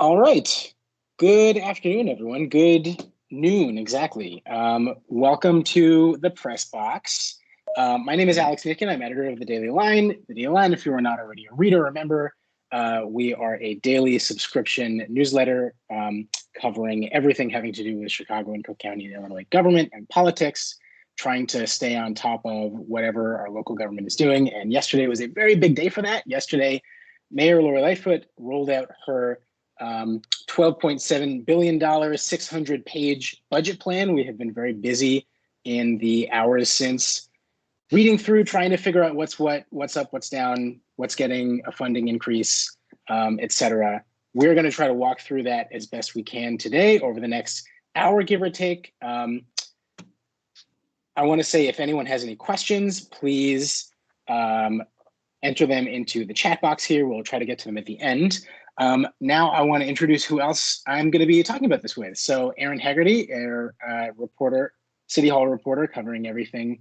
All right. Good afternoon, everyone. Good noon, exactly. Welcome to the Press Box. My name is Alex Nitkin. I'm editor of The Daily Line. The Daily Line, if you are not already a reader or member, we are a daily subscription newsletter covering everything having to do with Chicago and Cook County and Illinois government and politics, trying to stay on top of whatever our local government is doing. And yesterday was a very big day for that. Yesterday, Mayor Lori Lightfoot rolled out her $12.7 billion, 600-page budget plan. We have been very busy in the hours since reading through, trying to figure out what's what, what's up, what's down, what's getting a funding increase, et cetera. We're going to try to walk through that as best we can today over the next hour, give or take. I want to say if anyone has any questions, please enter them into the chat box here. We'll try to get to them at the end. Now I want to introduce who else I'm going to be talking about this with. So Erin Hegarty, our reporter, City Hall reporter, covering everything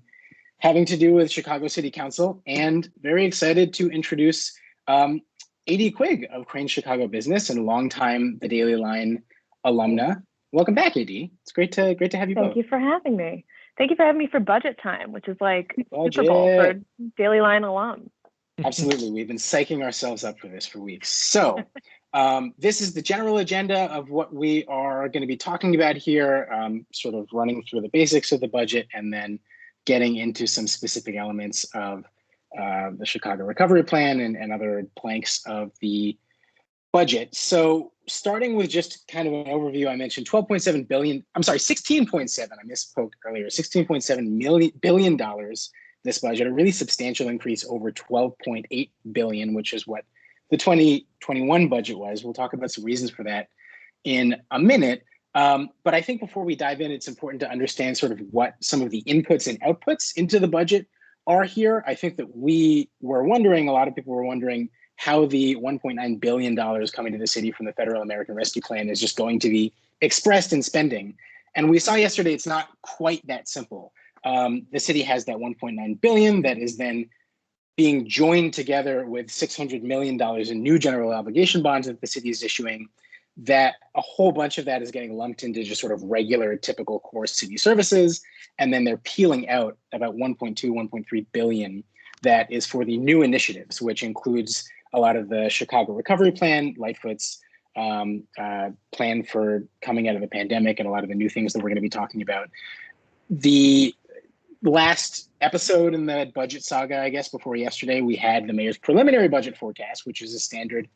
having to do with Chicago City Council, and very excited to introduce A.D. Quig of Crain Chicago Business and longtime The Daily Line alumna. Welcome back, A.D. It's great to have you both. Thank you for having me. Thank you for having me for budget time, which is like Super Bowl for Daily Line alum. Absolutely. We've been psyching ourselves up for this for weeks. So this is the general agenda of what we are going to be talking about here, sort of running through the basics of the budget and then getting into some specific elements of the Chicago Recovery Plan and other planks of the budget. So starting with just kind of an overview, I mentioned 12.7 billion, I'm sorry, 16.7, I misspoke earlier, $16.7 billion this budget, a really substantial increase over 12.8 billion, which is what the 2021 budget was. We'll talk about some reasons for that in a minute. But I think before we dive in, it's important to understand sort of what some of the inputs and outputs into the budget are here. I think that we were wondering, a lot of people were wondering how the $1.9 billion coming to the city from the Federal American Rescue Plan is just going to be expressed in spending. And we saw yesterday, it's not quite that simple. The city has that 1.9 billion that is then being joined together with $600 million in new general obligation bonds that the city is issuing, that a whole bunch of that is getting lumped into just sort of regular, typical course city services. And then they're peeling out about 1.3 billion that is for the new initiatives, which includes a lot of the Chicago Recovery Plan, Lightfoot's plan for coming out of the pandemic, and a lot of the new things that we're going to be talking about. The last episode in the budget saga, I guess, before yesterday, we had the mayor's preliminary budget forecast, which is a standard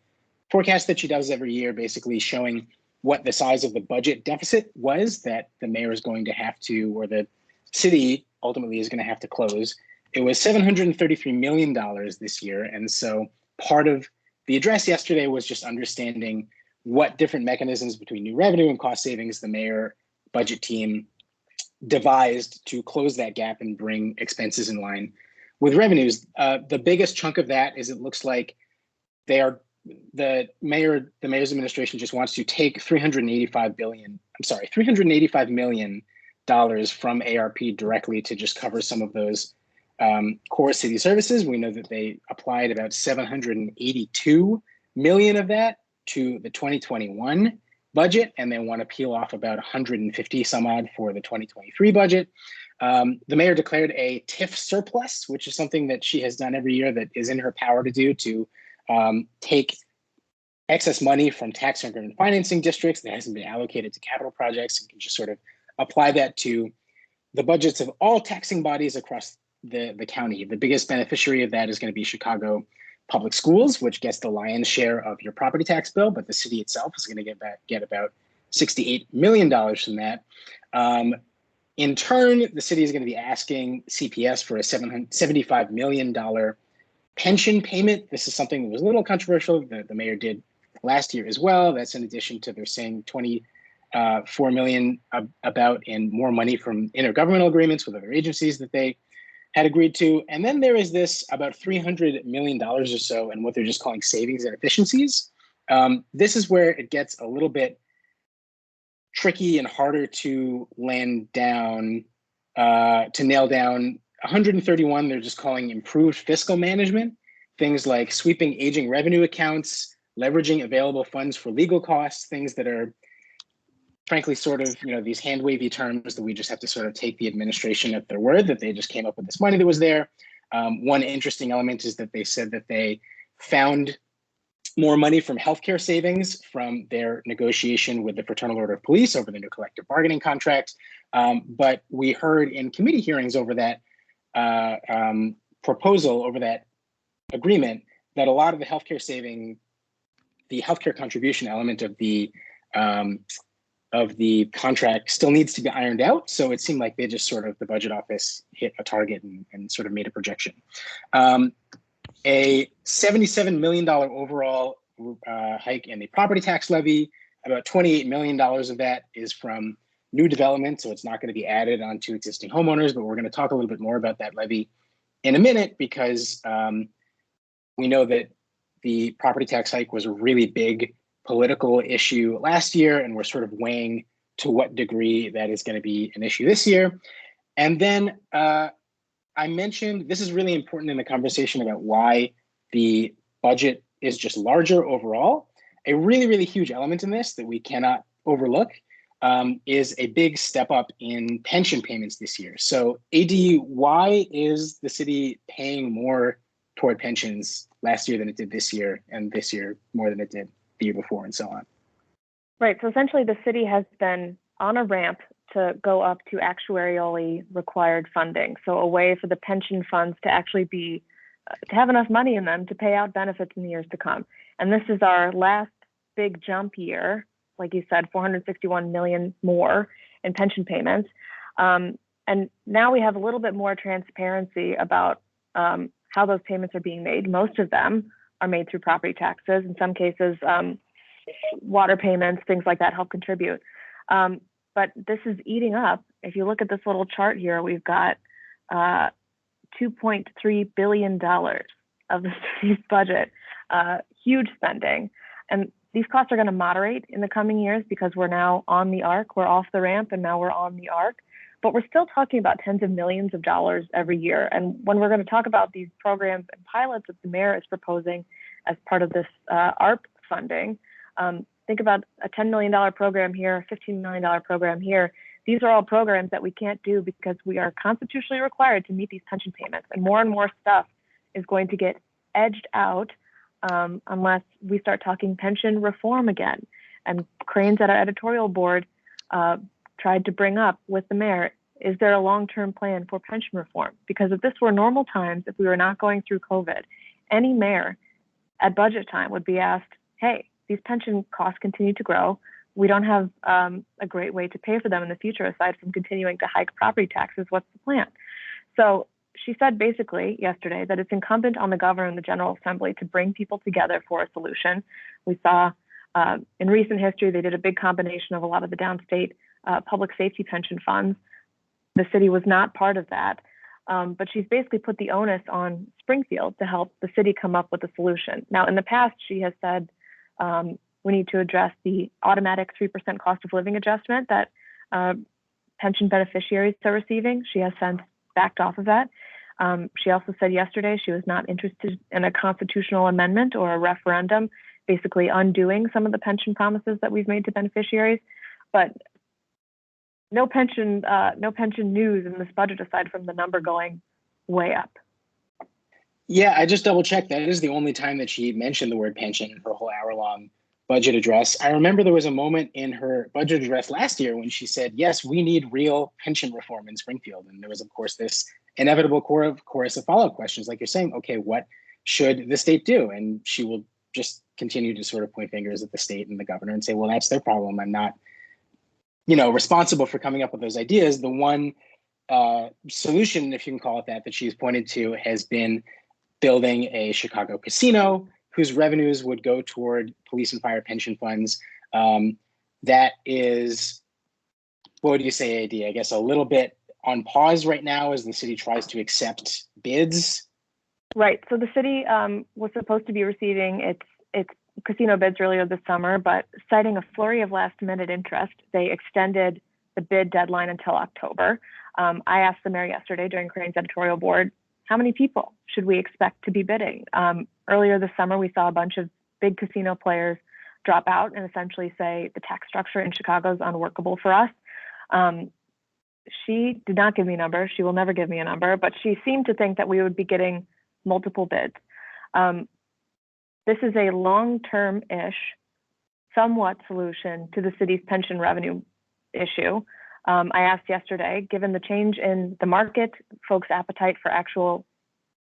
forecast that she does every year, basically showing what the size of the budget deficit was that the mayor is going to have to, or the city ultimately is going to have to close. It was $733 million this year. And so part of the address yesterday was just understanding what different mechanisms between new revenue and cost savings the mayor budget team devised to close that gap and bring expenses in line with revenues. The biggest chunk of that is it looks like the mayor's administration just wants to take $385 million from ARP directly to just cover some of those core city services. We know that they applied about 782 million of that to the 2021 budget, and they want to peel off about 150 some odd for the 2023 budget. The mayor declared a TIF surplus, which is something that she has done every year that is in her power to do, to take excess money from tax increment financing districts that hasn't been allocated to capital projects, and can just sort of apply that to the budgets of all taxing bodies across the county. The biggest beneficiary of that is going to be Chicago Public Schools, which gets the lion's share of your property tax bill, but the city itself is going to get about $68 million from that. In turn, the city is going to be asking CPS for a $75 million pension payment. This is something that was a little controversial that the mayor did last year as well. That's in addition to their saying $24 million about in more money from intergovernmental agreements with other agencies that they had agreed to. And then there is this about $300 million or so in what they're just calling savings and efficiencies. This is where it gets a little bit tricky and harder to nail down. 131, they're just calling improved fiscal management, things like sweeping aging revenue accounts, leveraging available funds for legal costs, things that are frankly sort of, these hand wavy terms that we just have to sort of take the administration at their word that they just came up with this money that was there. One interesting element is that they said that they found more money from healthcare savings from their negotiation with the Fraternal Order of Police over the new collective bargaining contract. But we heard in committee hearings over that proposal, over that agreement, that a lot of the healthcare contribution element of the contract still needs to be ironed out. So it seemed like they just sort of, the budget office hit a target and sort of made a projection. A $77 million overall hike in the property tax levy. About $28 million of that is from new development, so it's not going to be added onto existing homeowners, but we're going to talk a little bit more about that levy in a minute, because we know that the property tax hike was a really big political issue last year, and we're sort of weighing to what degree that is going to be an issue this year. And then I mentioned, this is really important in the conversation about why the budget is just larger overall. A really, really huge element in this that we cannot overlook is a big step up in pension payments this year. So AD, why is the city paying more toward pensions last year than it did this year, and this year more than it did the year before, and so on? Right, so essentially the city has been on a ramp to go up to actuarially required funding. So a way for the pension funds to actually be, to have enough money in them to pay out benefits in the years to come. And this is our last big jump year, like you said, 461 million more in pension payments. And now we have a little bit more transparency about how those payments are being made. Most of them are made through property taxes. In some cases, water payments, things like that help contribute. But this is eating up. If you look at this little chart here, we've got $2.3 billion of the city's budget, huge spending. And these costs are going to moderate in the coming years because we're now on the arc. We're off the ramp and now we're on the arc. But we're still talking about tens of millions of dollars every year. And when we're going to talk about these programs and pilots that the mayor is proposing as part of this ARP funding, think about a $10 million program here, a $15 million program here. These are all programs that we can't do because we are constitutionally required to meet these pension payments. And more stuff is going to get edged out unless we start talking pension reform again. And Crain's at our editorial board tried to bring up with the mayor, is there a long-term plan for pension reform? Because if this were normal times, if we were not going through COVID, any mayor at budget time would be asked, hey, these pension costs continue to grow. We don't have a great way to pay for them in the future aside from continuing to hike property taxes. What's the plan? So she said basically yesterday that it's incumbent on the governor and the General Assembly to bring people together for a solution. We saw in recent history, they did a big combination of a lot of the downstate public safety pension funds. The city was not part of that, but she's basically put the onus on Springfield to help the city come up with a solution. Now, in the past, she has said we need to address the automatic 3% cost of living adjustment that pension beneficiaries are receiving. She has since backed off of that. She also said yesterday she was not interested in a constitutional amendment or a referendum, basically undoing some of the pension promises that we've made to beneficiaries. But no pension news in this budget aside from the number going way up. Yeah, I just double checked. That is the only time that she mentioned the word pension in her whole hour-long budget address. I remember there was a moment in her budget address last year when she said, yes, we need real pension reform in Springfield. And there was, of course, this inevitable chorus of follow-up questions, like you're saying, okay, what should the state do? And she will just continue to sort of point fingers at the state and the governor and say, well, that's their problem. I'm not, responsible for coming up with those ideas. The one solution, if you can call it that she's pointed to has been building a Chicago casino whose revenues would go toward police and fire pension funds. That is, what would you say, AD? I guess a little bit on pause right now as the city tries to accept bids. Right. So the city was supposed to be receiving its casino bids earlier this summer, but citing a flurry of last-minute interest, they extended the bid deadline until October. I asked the mayor yesterday during Crain's editorial board, how many people should we expect to be bidding? Earlier this summer, we saw a bunch of big casino players drop out and essentially say the tax structure in Chicago is unworkable for us. She did not give me a number. She will never give me a number, but she seemed to think that we would be getting multiple bids. This is a long-term-ish, somewhat solution to the city's pension revenue issue. I asked yesterday, given the change in the market, folks' appetite for actual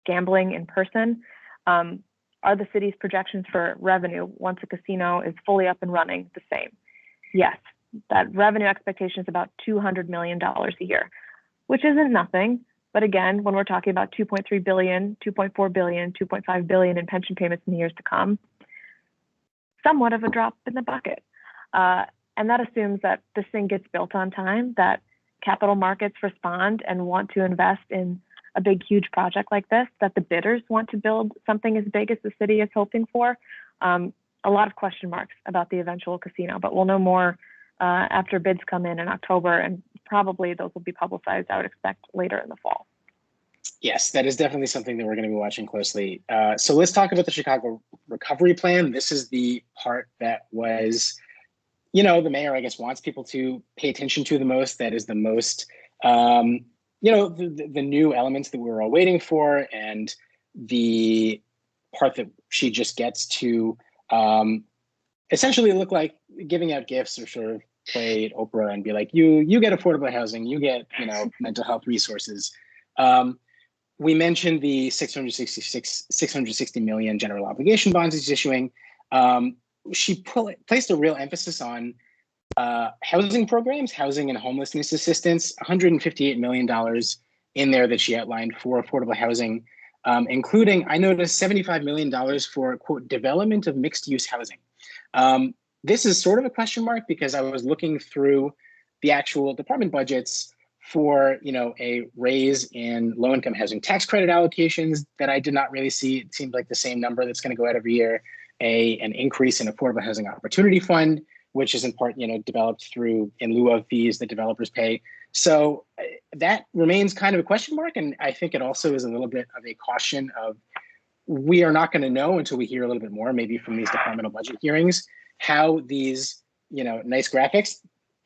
gambling in person, are the city's projections for revenue once a casino is fully up and running the same? Yes, that revenue expectation is about $200 million a year, which isn't nothing. But again, when we're talking about 2.3 billion, 2.4 billion, 2.5 billion in pension payments in the years to come, somewhat of a drop in the bucket. And that assumes that this thing gets built on time, that capital markets respond and want to invest in a big, huge project like this, that the bidders want to build something as big as the city is hoping for. A lot of question marks about the eventual casino, but we'll know more after bids come in October, and probably those will be publicized, I would expect, later in the fall. Yes, that is definitely something that we're going to be watching closely. So let's talk about the Chicago recovery plan. This is the part that was, the mayor, I guess, wants people to pay attention to the most. That is the most, the new elements that we were all waiting for, and the part that she just gets to essentially look like giving out gifts, or sort of play Oprah and be like, you get affordable housing, you get, mental health resources. We mentioned the 660 million general obligation bonds he's issuing. She placed a real emphasis on housing programs, housing and homelessness assistance, $158 million in there that she outlined for affordable housing, including, I noticed, $75 million for, quote, development of mixed use housing. This is sort of a question mark because I was looking through the actual department budgets for, a raise in low-income housing tax credit allocations that I did not really see. It seemed like the same number that's going to go out every year, an increase in affordable housing opportunity fund, which is in part, developed through in lieu of fees that developers pay. So that remains kind of a question mark. And I think it also is a little bit of a caution of, we are not going to know until we hear a little bit more, maybe from these departmental budget hearings, how these, nice graphics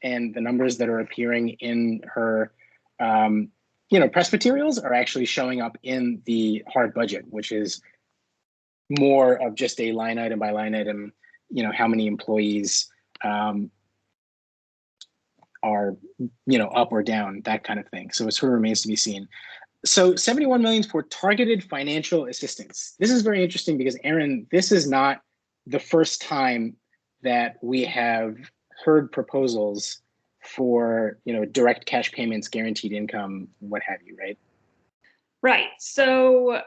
and the numbers that are appearing in her, press materials are actually showing up in the hard budget, which is more of just a line item by line item, how many employees are, up or down, that kind of thing. So it sort of remains to be seen. So 71 million for targeted financial assistance. This is very interesting because, Erin, this is not the first time that we have heard proposals for, direct cash payments, guaranteed income, what have you, right? Right. So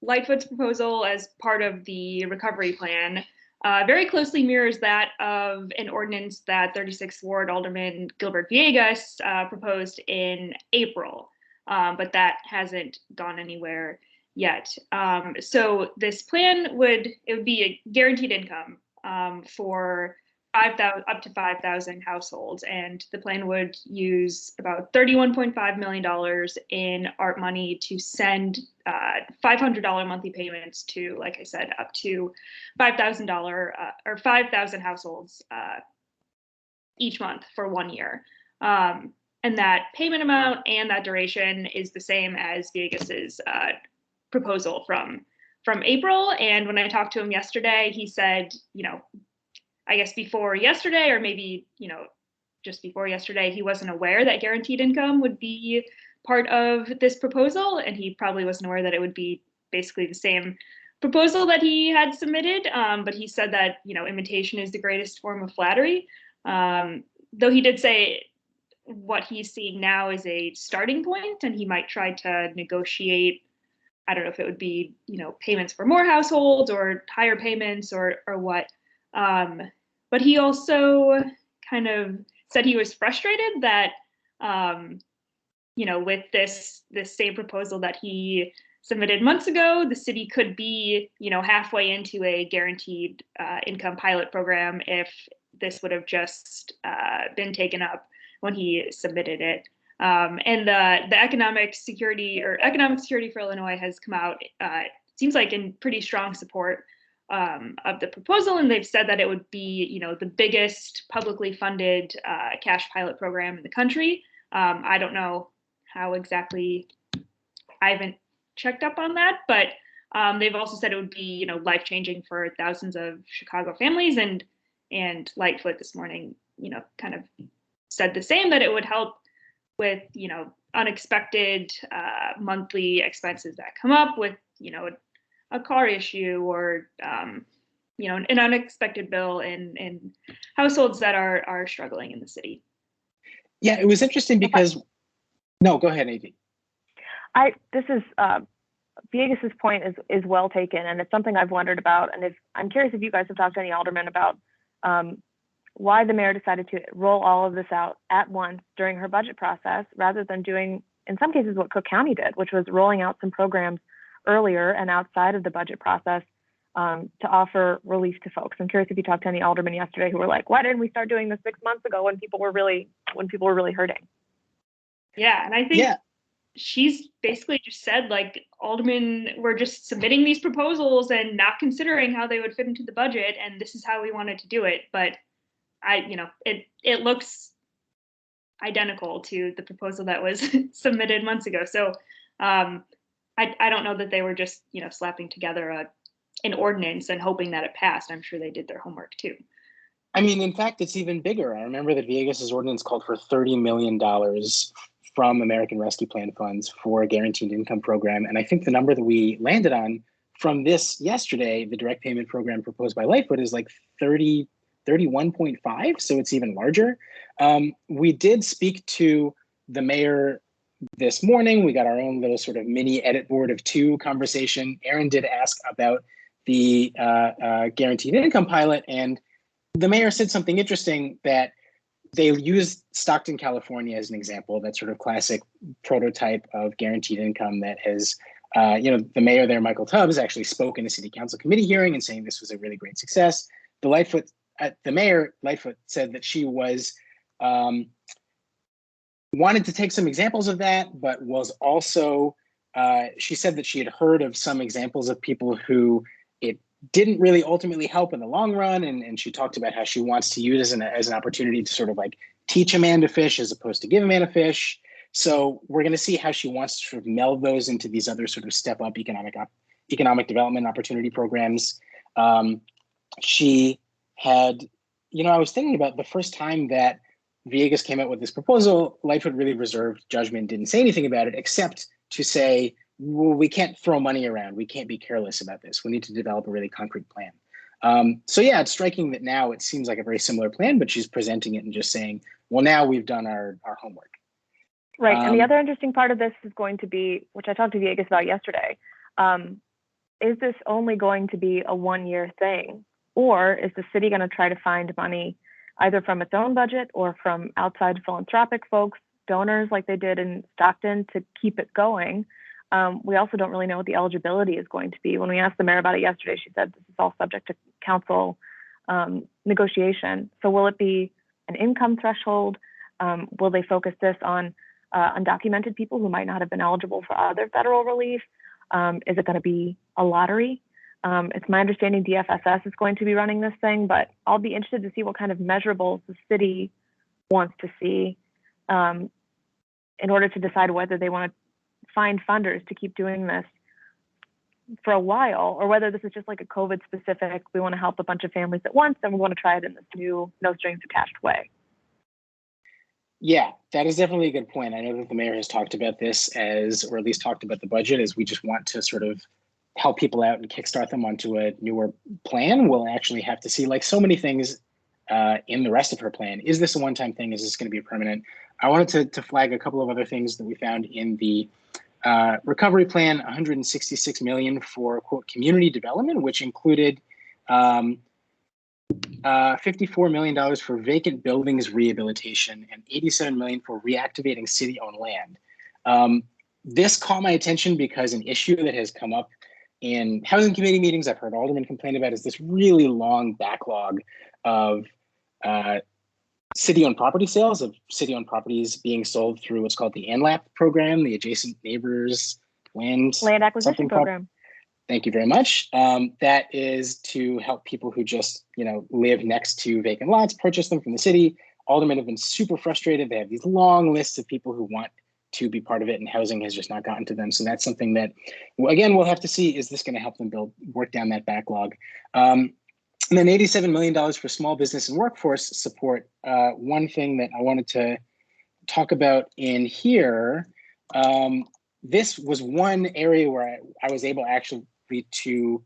Lightfoot's proposal as part of the recovery plan very closely mirrors that of an ordinance that 36th Ward Alderman Gilbert Villegas proposed in April, but that hasn't gone anywhere yet. So this plan would be a guaranteed income for up to 5,000 households, and the plan would use about $31.5 million in art money to send $500 monthly payments to, like I said, up to $5,000 or 5,000 households each month for 1 year. And that payment amount and that duration is the same as Vegas's proposal from April. And when I talked to him yesterday, he said, I guess before yesterday, or maybe, just before yesterday, he wasn't aware that guaranteed income would be part of this proposal. And he probably wasn't aware that it would be basically the same proposal that he had submitted. But he said that, imitation is the greatest form of flattery. Though he did say what he's seeing now is a starting point, and he might try to negotiate, I don't know if it would be, payments for more households or higher payments or what. But he also kind of said he was frustrated that, with this same proposal that he submitted months ago, the city could be, halfway into a guaranteed income pilot program if this would have just been taken up when he submitted it. And the economic security for Illinois has come out, it seems like, in pretty strong support of the proposal, and they've said that it would be, the biggest publicly funded cash pilot program in the country. I don't know how exactly, I haven't checked up on that, but they've also said it would be, life-changing for thousands of Chicago families, and Lightfoot this morning, kind of said the same, that it would help with, unexpected monthly expenses that come up with, a car issue, or an unexpected bill in households that are struggling in the city. Yeah, it was interesting because, no, go ahead, Amy. This is Villegas's point is well taken, and it's something I've wondered about. And I'm curious if you guys have talked to any aldermen about why the mayor decided to roll all of this out at once during her budget process, rather than doing, in some cases, what Cook County did, which was rolling out some programs earlier and outside of the budget process to offer relief to folks. I'm curious if you talked to any aldermen yesterday who were like, "Why didn't we start doing this 6 months ago when people were really hurting?" Yeah, and I think she's basically just said, like, aldermen were just submitting these proposals and not considering how they would fit into the budget, and this is how we wanted to do it. But it looks identical to the proposal that was submitted months ago. So I don't know that they were just, slapping together an ordinance and hoping that it passed. I'm sure they did their homework too. I mean, in fact, it's even bigger. I remember that Villegas's ordinance called for $30 million from American Rescue Plan funds for a guaranteed income program. And I think the number that we landed on from this yesterday, the direct payment program proposed by Lightfoot, is like 31.5. So it's even larger. We did speak to the mayor this morning. We got our own little sort of mini edit board of two conversation. Erin did ask about the guaranteed income pilot, and the mayor said something interesting, that they used Stockton, California as an example, that sort of classic prototype of guaranteed income that has, the mayor there, Michael Tubbs, actually spoke in a city council committee hearing and saying this was a really great success. The mayor, Lightfoot, said that she was wanted to take some examples of that, but was also, she said that she had heard of some examples of people who it didn't really ultimately help in the long run. And she talked about how she wants to use it as an opportunity to sort of like teach a man to fish as opposed to give a man a fish. So we're going to see how she wants to sort of meld those into these other sort of step up economic development opportunity programs. She had, I was thinking about the first time that Villegas came out with this proposal, Lightfoot really reserved judgment, didn't say anything about it, except to say, well, we can't throw money around. We can't be careless about this. We need to develop a really concrete plan. So yeah, it's striking that now it seems like a very similar plan, but she's presenting it and just saying, well, now we've done our homework. Right, and the other interesting part of this is going to be, which I talked to Villegas about yesterday, is this only going to be a one-year thing? Or is the city going to try to find money either from its own budget or from outside philanthropic folks, donors like they did in Stockton, to keep it going? We also don't really know what the eligibility is going to be. When we asked the mayor about it yesterday, she said this is all subject to council negotiation. So will it be an income threshold? Will they focus this on undocumented people who might not have been eligible for other federal relief? Is it going to be a lottery? It's my understanding DFSS is going to be running this thing, but I'll be interested to see what kind of measurables the city wants to see in order to decide whether they want to find funders to keep doing this for a while, or whether this is just like a COVID specific, we want to help a bunch of families at once and we want to try it in this new no strings attached way. Yeah, that is definitely a good point. I know that the mayor has talked about this or at least talked about the budget as we just want to sort of help people out and kickstart them onto a newer plan. We'll actually have to see, like so many things in the rest of her plan. Is this a one-time thing? Is this going to be permanent? I wanted to flag a couple of other things that we found in the recovery plan. $166 million for, quote, community development, which included $54 million for vacant buildings rehabilitation and $87 million for reactivating city-owned land. This caught my attention because an issue that has come up in housing committee meetings, I've heard aldermen complain about, is this really long backlog of city-owned property sales, of city-owned properties being sold through what's called the ANLAP program, the Adjacent Neighbors Land Acquisition Program. Thank you very much. That is to help people who just, live next to vacant lots, purchase them from the city. Aldermen have been super frustrated. They have these long lists of people who want to be part of it, and housing has just not gotten to them. So that's something that, again, we'll have to see, is this going to help them work down that backlog? And then $87 million for small business and workforce support. One thing that I wanted to talk about in here, this was one area where I was able actually to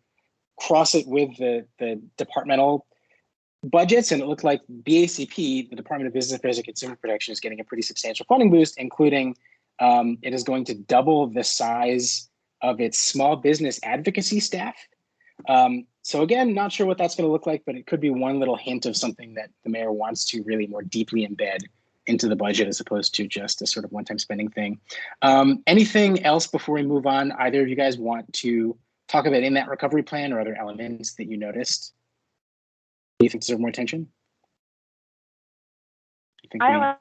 cross it with the departmental budgets, and it looked like BACP, the Department of Business Affairs and Consumer Protection, is getting a pretty substantial funding boost, including it is going to double the size of its small business advocacy staff. So again, not sure what that's going to look like, but it could be one little hint of something that the mayor wants to really more deeply embed into the budget, as opposed to just a sort of one-time spending thing. Anything else before we move on? Either of you guys want to talk about in that recovery plan, or other elements that you noticed do you think deserve more attention? I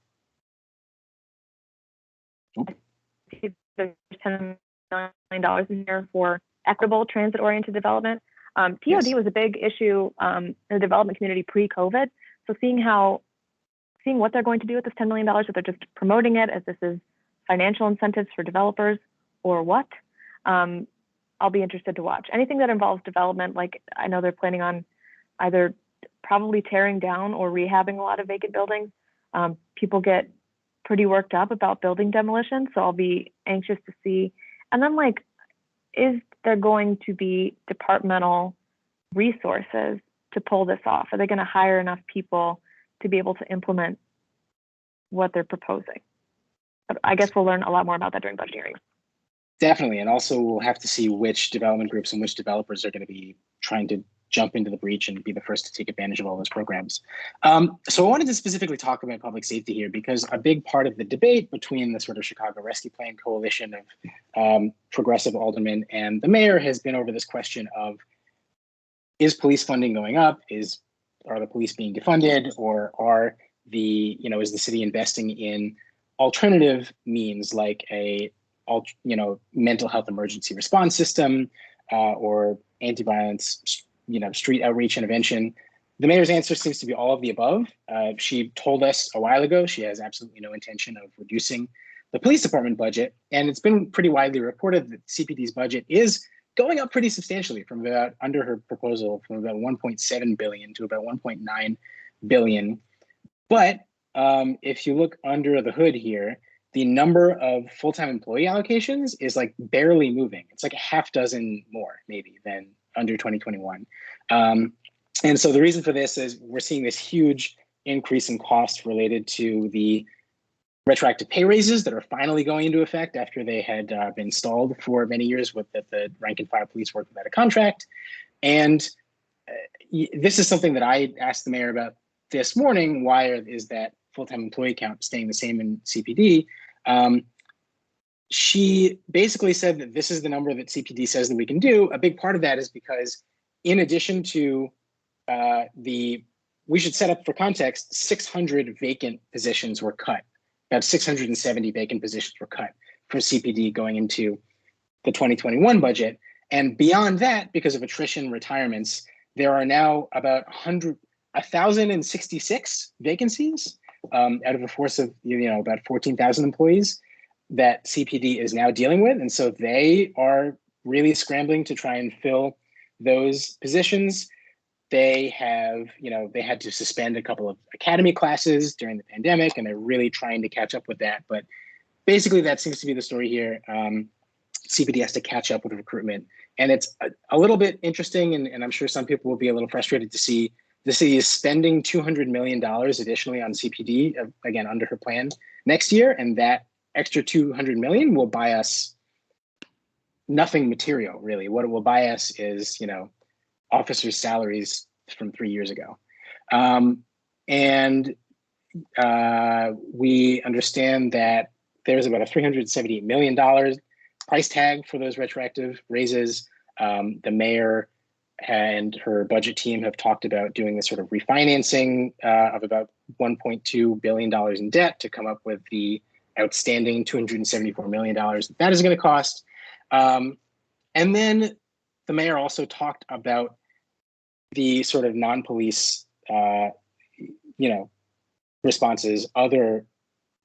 see there's $10 million in here for equitable transit-oriented development. TOD Yes. was a big issue in the development community pre-COVID. So seeing what they're going to do with this $10 million, if they're just promoting it as this is financial incentives for developers or what, I'll be interested to watch. Anything that involves development, like I know they're planning on either probably tearing down or rehabbing a lot of vacant buildings. People get pretty worked up about building demolition, so I'll be anxious to see. And then, is there going to be departmental resources to pull this off? Are they going to hire enough people to be able to implement what they're proposing? But I guess we'll learn a lot more about that during budget hearings. Definitely, and also we'll have to see which development groups and which developers are going to be trying to jump into the breach and be the first to take advantage of all those programs. So I wanted to specifically talk about public safety here, because a big part of the debate between the sort of Chicago Rescue Plan coalition of progressive aldermen and the mayor has been over this question of, is police funding going up? Are the police being defunded, or is the city investing in alternative means like a mental health emergency response system or anti-violence street outreach intervention? The mayor's answer seems to be all of the above. She told us a while ago she has absolutely no intention of reducing the police department budget, and it's been pretty widely reported that CPD's budget is going up pretty substantially from about, under her proposal, from about 1.7 billion to about 1.9 billion. But if you look under the hood here, the number of full-time employee allocations is barely moving. It's like a half dozen more maybe than under 2021. And so the reason for this is we're seeing this huge increase in cost related to the retroactive pay raises that are finally going into effect after they had been stalled for many years with the rank and file police work without a contract. And this is something that I asked the mayor about this morning. Why is that full-time employee count staying the same in CPD? She basically said that this is the number that CPD says that we can do. A big part of that is because, in addition to we should set up for context, 600 vacant positions were cut. About 670 vacant positions were cut from CPD going into the 2021 budget. And beyond that, because of attrition retirements, there are now about 1,066 vacancies out of a force of about 14,000 employees that CPD is now dealing with. And so they are really scrambling to try and fill those positions. They have, they had to suspend a couple of academy classes during the pandemic, and they're really trying to catch up with that. But basically, that seems to be the story here. CPD has to catch up with recruitment. And it's a little bit interesting, and I'm sure some people will be a little frustrated to see the city is spending $200 million additionally on CPD, again, under her plan next year. And that extra $200 million will buy us nothing material, really. What it will buy us is, officers' salaries from 3 years ago. And we understand that there's about a $378 million price tag for those retroactive raises. The mayor and her budget team have talked about doing this sort of refinancing of about $1.2 billion in debt to come up with the outstanding $274 million that is going to cost. And then the mayor also talked about the sort of non-police, responses, other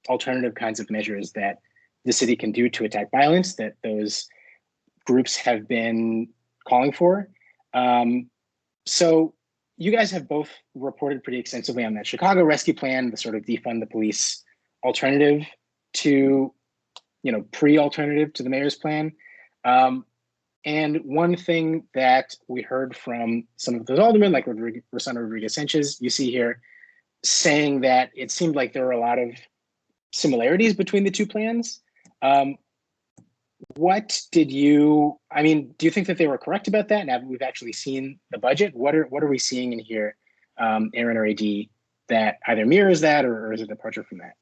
alternative kinds of measures that the city can do to attack violence that those groups have been calling for. So you guys have both reported pretty extensively on that Chicago rescue plan, the sort of defund the police alternative to, pre-alternative to the mayor's plan. And one thing that we heard from some of those aldermen, like Rossana Rodriguez-Sanchez, you see here, saying that it seemed like there were a lot of similarities between the two plans. Do you think that they were correct about that? Now that we've actually seen the budget, what are we seeing in here, Erin or AD, that either mirrors that or is a departure from that?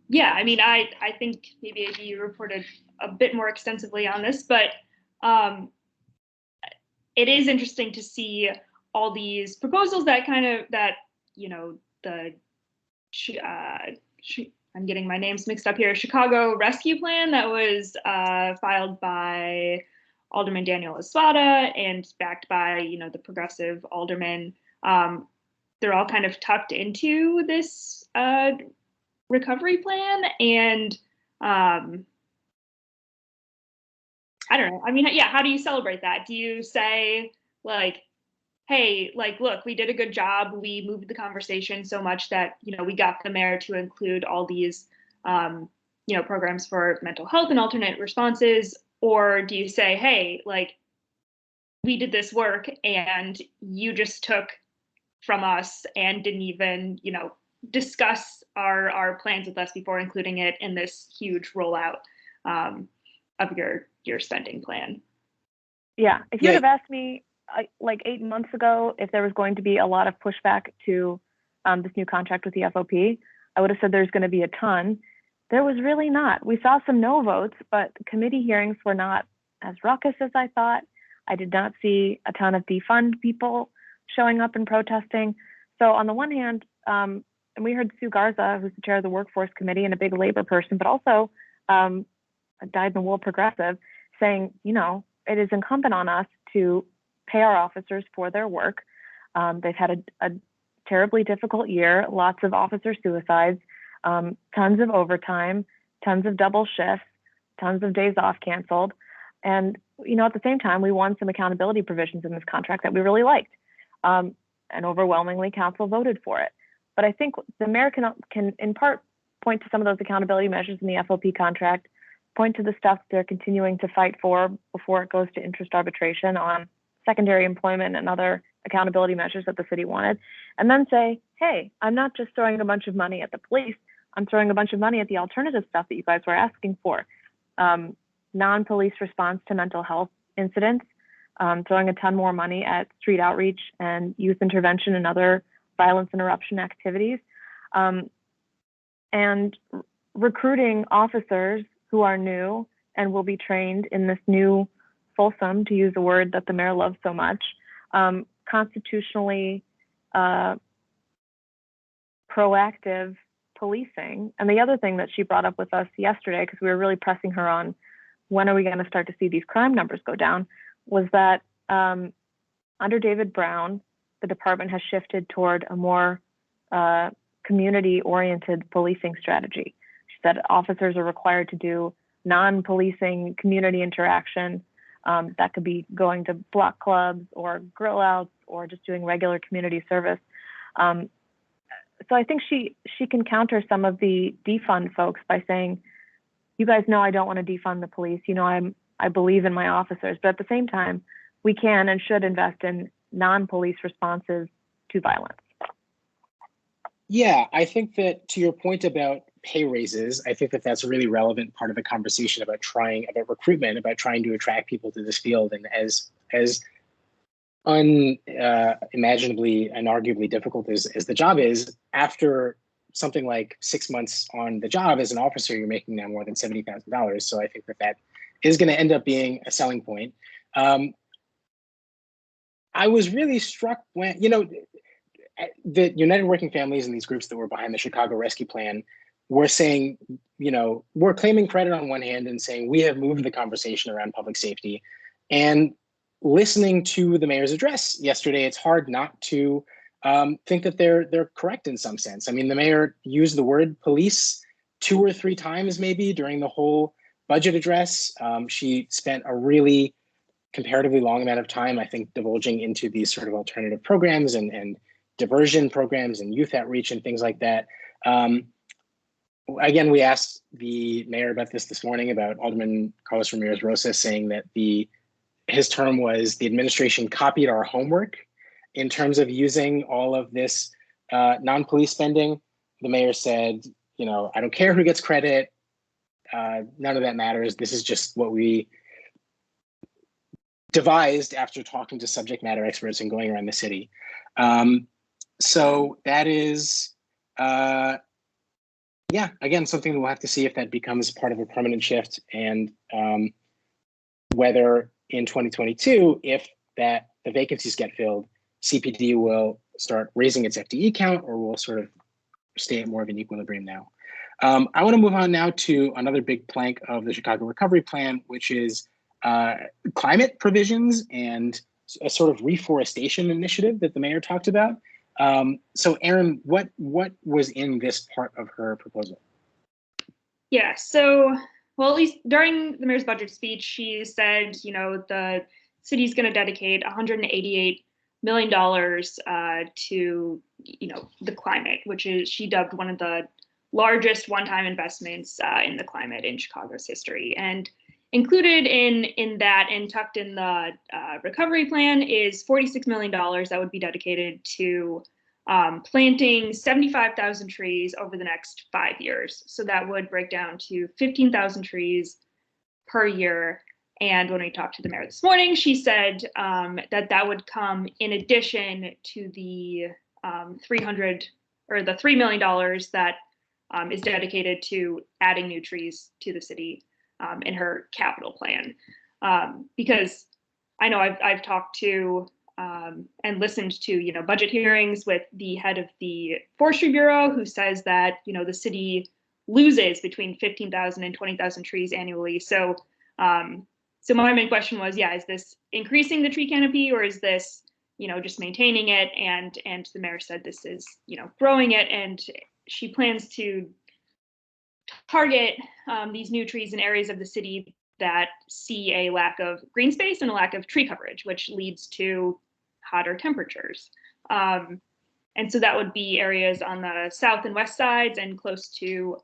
Yeah, I think maybe AD, you reported a bit more extensively on this, but it is interesting to see all these proposals that I'm getting my names mixed up here, Chicago Rescue Plan that was filed by Alderman Daniel Espada and backed by, the progressive aldermen. They're all kind of tucked into this recovery plan. And I don't know. How do you celebrate that? Do you say hey, look, we did a good job. We moved the conversation so much that, we got the mayor to include all these, programs for mental health and alternate responses? Or do you say, hey, we did this work and you just took from us and didn't even, discuss our plans with us before including it in this huge rollout of your spending plan? Yeah, if you'd have asked me 8 months ago if there was going to be a lot of pushback to this new contract with the FOP, I would have said there's going to be a ton. There was really not. We saw some no votes, but the committee hearings were not as ruckus as I thought. I did not see a ton of defund people showing up and protesting. So on the one hand, and we heard Sue Garza, who's the chair of the workforce committee and a big labor person, but also a dyed-in-the-wool progressive, saying, it is incumbent on us to pay our officers for their work. They've had a terribly difficult year, lots of officer suicides, tons of overtime, tons of double shifts, tons of days off canceled. And, at the same time, we won some accountability provisions in this contract that we really liked. And overwhelmingly, council voted for it. But I think the mayor can in part point to some of those accountability measures in the FOP contract, point to the stuff they're continuing to fight for before it goes to interest arbitration on secondary employment and other accountability measures that the city wanted, and then say, hey, I'm not just throwing a bunch of money at the police, I'm throwing a bunch of money at the alternative stuff that you guys were asking for. Non-police response to mental health incidents, throwing a ton more money at street outreach and youth intervention and other violence interruption activities, and recruiting officers who are new and will be trained in this new fulsome, to use a word that the mayor loves so much, constitutionally proactive policing. And the other thing that she brought up with us yesterday, because we were really pressing her on when are we going to start to see these crime numbers go down, was that under David Brown, the department has shifted toward a more community-oriented policing strategy. She said officers are required to do non-policing community interaction. That could be going to block clubs or grill outs or just doing regular community service. So I think she can counter some of the defund folks by saying, you guys know I don't want to defund the police. I believe in my officers, but at the same time, we can and should invest in non-police responses to violence. Yeah, I think that to your point about pay raises, I think that that's a really relevant part of the conversation about recruitment, about trying to attract people to this field. And as unimaginably and arguably difficult as the job is, after something like 6 months on the job as an officer, you're making now more than $70,000. So I think that is going to end up being a selling point. I was really struck when, the United Working Families and these groups that were behind the Chicago Rescue Plan we're saying, we're claiming credit on one hand and saying we have moved the conversation around public safety. And listening to the mayor's address yesterday, it's hard not to think that they're correct in some sense. I mean, the mayor used the word police 2 or 3 times maybe during the whole budget address. She spent a really comparatively long amount of time, I think, divulging into these sort of alternative programs and diversion programs and youth outreach and things like that. Again, we asked the mayor about this morning about Alderman Carlos Ramirez Rosas saying that his term was the administration copied our homework in terms of using all of this non-police spending. The mayor said, I don't care who gets credit. None of that matters. This is just what we devised after talking to subject matter experts and going around the city. So that is, again, something that we'll have to see if that becomes part of a permanent shift, and whether in 2022, if the vacancies get filled, CPD will start raising its FTE count, or will sort of stay at more of an equilibrium now. I want to move on now to another big plank of the Chicago Recovery Plan, which is climate provisions and a sort of reforestation initiative that the mayor talked about. So Erin, what was in this part of her proposal? Yeah, so, well, at least during the mayor's budget speech, she said, the city's going to dedicate $188 million to, the climate, which is, she dubbed one of the largest one-time investments in the climate in Chicago's history. And included in that and tucked in the recovery plan is $46 million that would be dedicated to planting 75,000 trees over the next 5 years. So that would break down to 15,000 trees per year. And when we talked to the mayor this morning, she said that would come in addition to the $300 or the $3 million that is dedicated to adding new trees to the city in her capital plan. Because I know I've talked to and listened to budget hearings with the head of the Forestry Bureau, who says that the city loses between 15,000 and 20,000 trees annually. So so my main question was, is this increasing the tree canopy, or is this just maintaining it? And the mayor said this is growing it, and she plans to target these new trees in areas of the city that see a lack of green space and a lack of tree coverage, which leads to hotter temperatures. And so that would be areas on the south and west sides and close to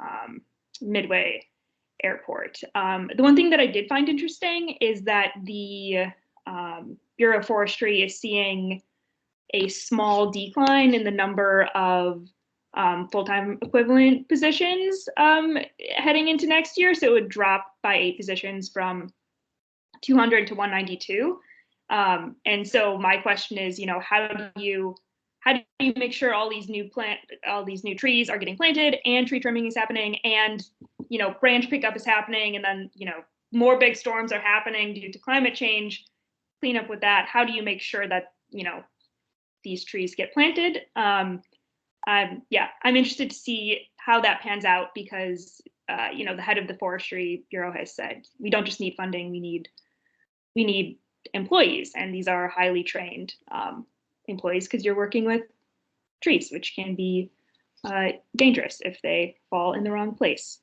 Midway Airport. The one thing that I did find interesting is that the Bureau of Forestry is seeing a small decline in the number of full-time equivalent positions heading into next year. So it would drop by 8 positions from 200 to 192. And so my question is, how do you make sure all these new trees are getting planted, and tree trimming is happening, and branch pickup is happening, and then more big storms are happening due to climate change? Clean up with that. How do you make sure that these trees get planted? I'm interested to see how that pans out, because the head of the Forestry Bureau has said we don't just need funding, we need employees, and these are highly trained employees, because you're working with trees, which can be dangerous if they fall in the wrong place.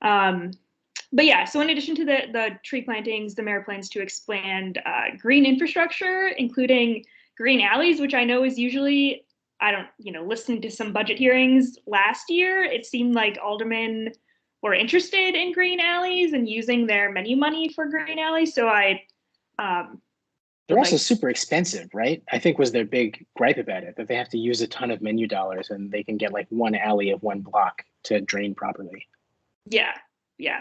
But yeah, so in addition to the tree plantings, the mayor plans to expand green infrastructure, including green alleys, which I know is usually, listening to some budget hearings last year, it seemed like aldermen were interested in green alleys and using their menu money for green alleys. So they're also super expensive, right? I think was their big gripe about it, that they have to use a ton of menu dollars and they can get like one alley of one block to drain properly. Yeah.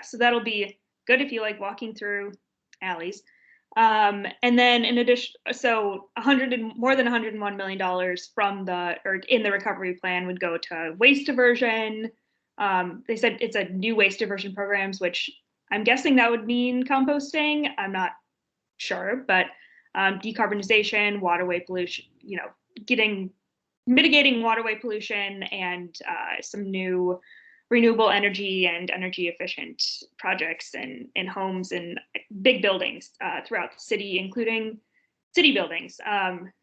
So that'll be good if you like walking through alleys. And then in addition, so more than $101 million in the recovery plan would go to waste diversion. They said it's a new waste diversion programs, which I'm guessing that would mean composting. I'm not sure, but decarbonization, waterway pollution, mitigating waterway pollution, and some new renewable energy and energy efficient projects in homes and big buildings throughout the city, including city buildings.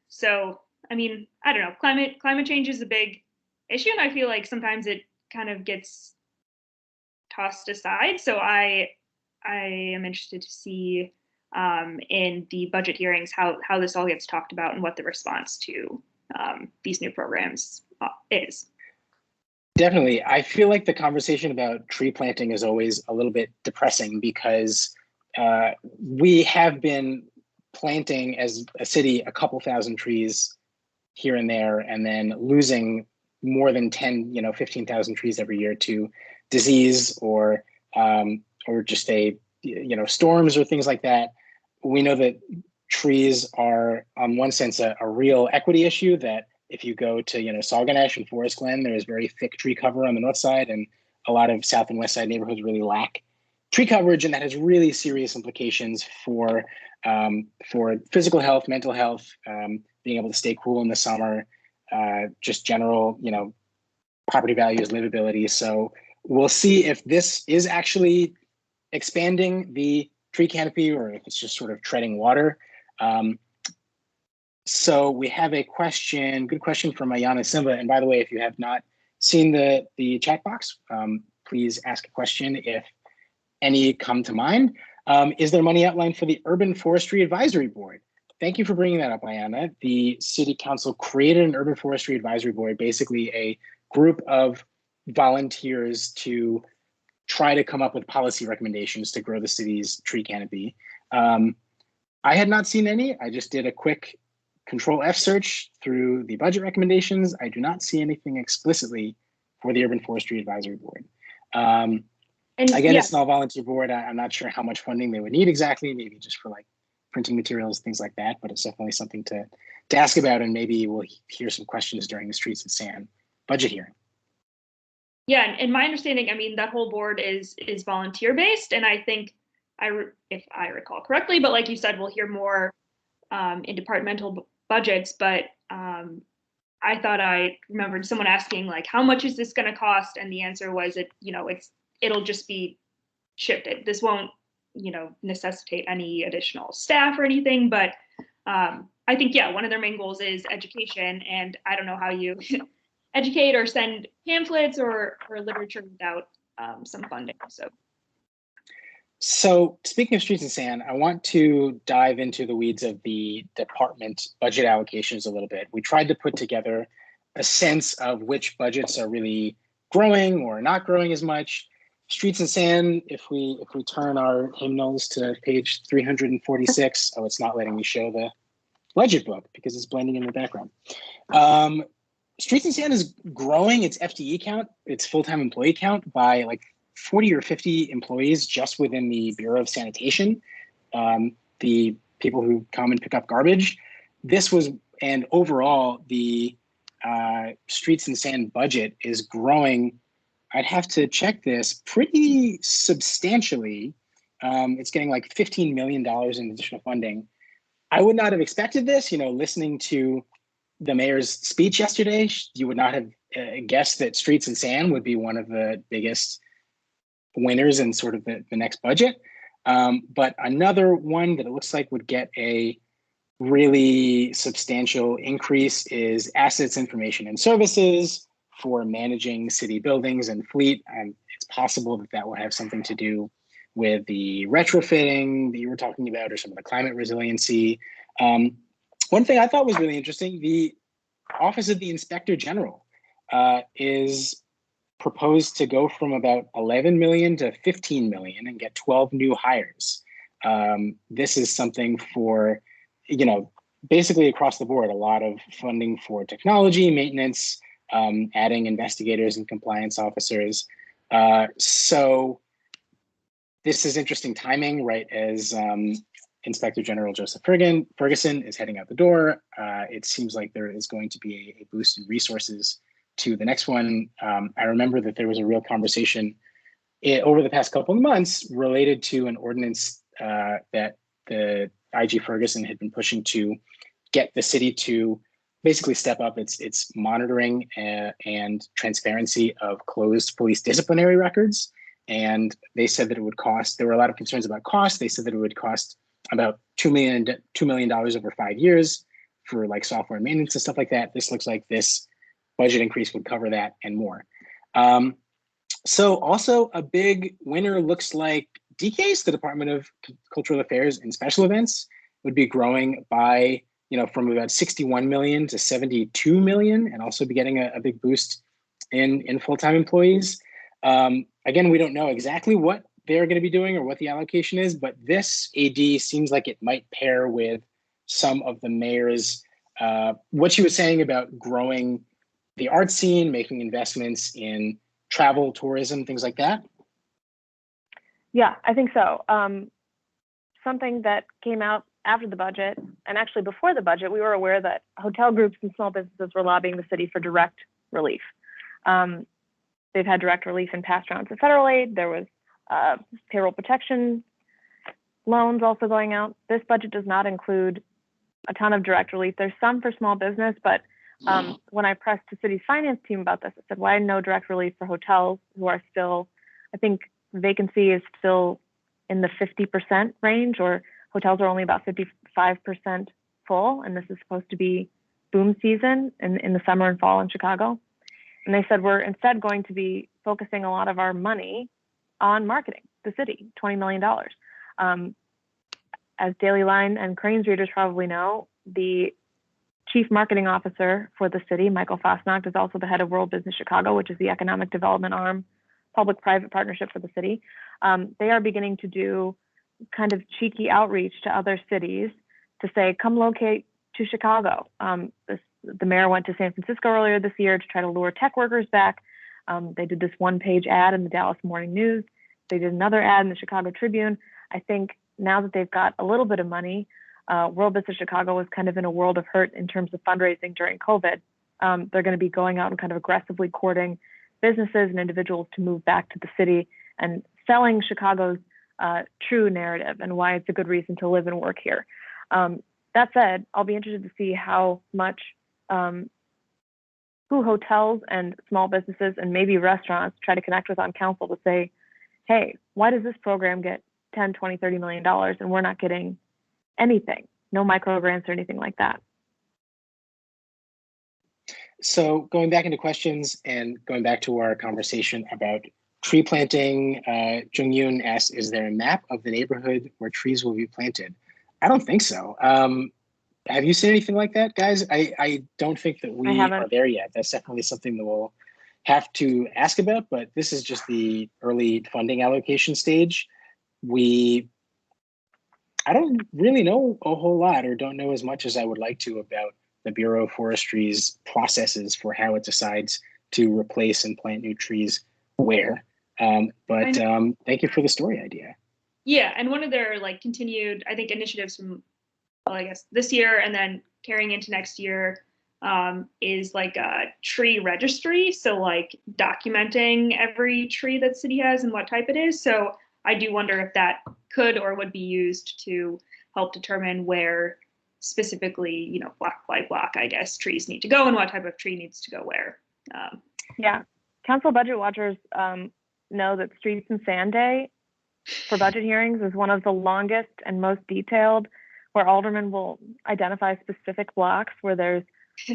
So, I mean, I don't know, climate change is a big issue, and I feel like sometimes it kind of gets tossed aside. So I am interested to see in the budget hearings how this all gets talked about and what the response to these new programs is. Definitely. I feel like the conversation about tree planting is always a little bit depressing because we have been planting as a city a couple thousand trees here and there, and then losing more than 10, 15,000 trees every year to disease or just storms or things like that. We know that trees are, on one sense, a real equity issue, that if you go to, Sauganash and Forest Glen, there is very thick tree cover on the north side, and a lot of south and west side neighborhoods really lack tree coverage, and that has really serious implications for physical health, mental health, being able to stay cool in the summer, just general, property values, livability. So we'll see if this is actually expanding the tree canopy or if it's just sort of treading water. So we have a question, good question from Ayana Simba. And by the way, if you have not seen the chat box, please ask a question if any come to mind. Is there money outlined for the Urban Forestry Advisory Board? Thank you for bringing that up, Ayana. The City Council created an Urban Forestry Advisory Board, basically a group of volunteers to try to come up with policy recommendations to grow the city's tree canopy. I had not seen any. I just did a quick Control F search through the budget recommendations. I do not see anything explicitly for the Urban Forestry Advisory Board. Again, it's not a volunteer board. I'm not sure how much funding they would need exactly, maybe just for like printing materials, things like that, but it's definitely something to ask about, and maybe we'll hear some questions during the Streets and Sand budget hearing. Yeah, and my understanding, I mean, that whole board is volunteer based, and I think, if I recall correctly, but like you said, we'll hear more in departmental budgets. But I thought I remembered someone asking, like, how much is this going to cost? And the answer was, it'll just be shifted. This won't, necessitate any additional staff or anything. But I think, yeah, one of their main goals is education, and I don't know how you educate or send pamphlets or literature without some funding. So speaking of Streets and Sand, I want to dive into the weeds of the department budget allocations a little bit. We tried to put together a sense of which budgets are really growing or not growing as much. Streets and Sand, if we turn our hymnals to page 346, oh, it's not letting me show the budget book because it's blending in the background. Streets and Sand is growing its FTE count, its full-time employee count, by like 40 or 50 employees just within the Bureau of Sanitation, the people who come and pick up garbage. And overall, the Streets and Sand budget is growing. I'd have to check this, pretty substantially. It's getting like $15 million in additional funding. I would not have expected this, listening to the mayor's speech yesterday. You would not have guessed that Streets and Sand would be one of the biggest winners in sort of the next budget. But another one that it looks like would get a really substantial increase is assets, information, and services for managing city buildings and fleet. And it's possible that that will have something to do with the retrofitting that you were talking about, or some of the climate resiliency. One thing I thought was really interesting, the Office of the Inspector General is proposed to go from about 11 million to 15 million and get 12 new hires. This is something for, basically across the board, a lot of funding for technology, maintenance, adding investigators and compliance officers. So this is interesting timing, right? As Inspector General Joseph Ferguson is heading out the door. It seems like there is going to be a boost in resources to the next one. I remember that there was a real conversation over the past couple of months related to an ordinance that the IG Ferguson had been pushing to get the city to basically step up its monitoring and transparency of closed police disciplinary records. And they said that it would cost, there were a lot of concerns about cost. They said that it would cost about $2 million over 5 years for like software maintenance and stuff like that. This looks like this budget increase would cover that and more. So also a big winner looks like DCASE, the Department of Cultural Affairs and Special Events, would be growing by, from about 61 million to 72 million, and also be getting a big boost in full-time employees. Again, we don't know exactly what they're going to be doing or what the allocation is, but this AD seems like it might pair with some of the mayor's, what she was saying about growing the art scene, making investments in travel, tourism, things like that. Yeah, I think so. Something that came out after the budget, and actually before the budget, we were aware that hotel groups and small businesses were lobbying the city for direct relief. They've had direct relief in past rounds of federal aid. There was payroll protection loans also going out. This budget does not include a ton of direct relief. There's some for small business, but when I pressed the city's finance team about this, I said, why no direct relief for hotels who are still, I think vacancy is still in the 50% range, or hotels are only about 55% full, and this is supposed to be boom season in the summer and fall in Chicago. And they said, we're instead going to be focusing a lot of our money on marketing the city, $20 million. As Daily Line and Crain's readers probably know, the chief marketing officer for the city, Michael Fosnacht, is also the head of World Business Chicago, which is the economic development arm, public-private partnership for the city. They are beginning to do kind of cheeky outreach to other cities to say, come locate to Chicago. The mayor went to San Francisco earlier this year to try to lure tech workers back. They did this one-page ad in the Dallas Morning News. They did another ad in the Chicago Tribune. I think now that they've got a little bit of money, World Business Chicago was kind of in a world of hurt in terms of fundraising during COVID. They're going to be going out and kind of aggressively courting businesses and individuals to move back to the city and selling Chicago's true narrative and why it's a good reason to live and work here. That said, I'll be interested to see how much who hotels and small businesses and maybe restaurants try to connect with on council to say, hey, why does this program get 10, 20, $30 million and we're not getting anything, no micro grants or anything like that? So going back into questions and going back to our conversation about tree planting, Jung Yoon asked, is there a map of the neighborhood where trees will be planted? I don't think so. Have you seen anything like that, guys? I don't think that we are there yet. That's definitely something that we'll have to ask about, but this is just the early funding allocation stage. I don't really know a whole lot, or don't know as much as I would like to, about the Bureau of Forestry's processes for how it decides to replace and plant new trees where. But thank you for the story idea. Yeah, and one of their continued, I think, initiatives from, I guess this year and then carrying into next year is a tree registry. So documenting every tree that city has and what type it is. So I do wonder if that could or would be used to help determine where specifically, block by block, I guess, trees need to go and what type of tree needs to go where. Yeah, council budget watchers know that Streets and Sand Day for budget hearings is one of the longest and most detailed, where aldermen will identify specific blocks where there's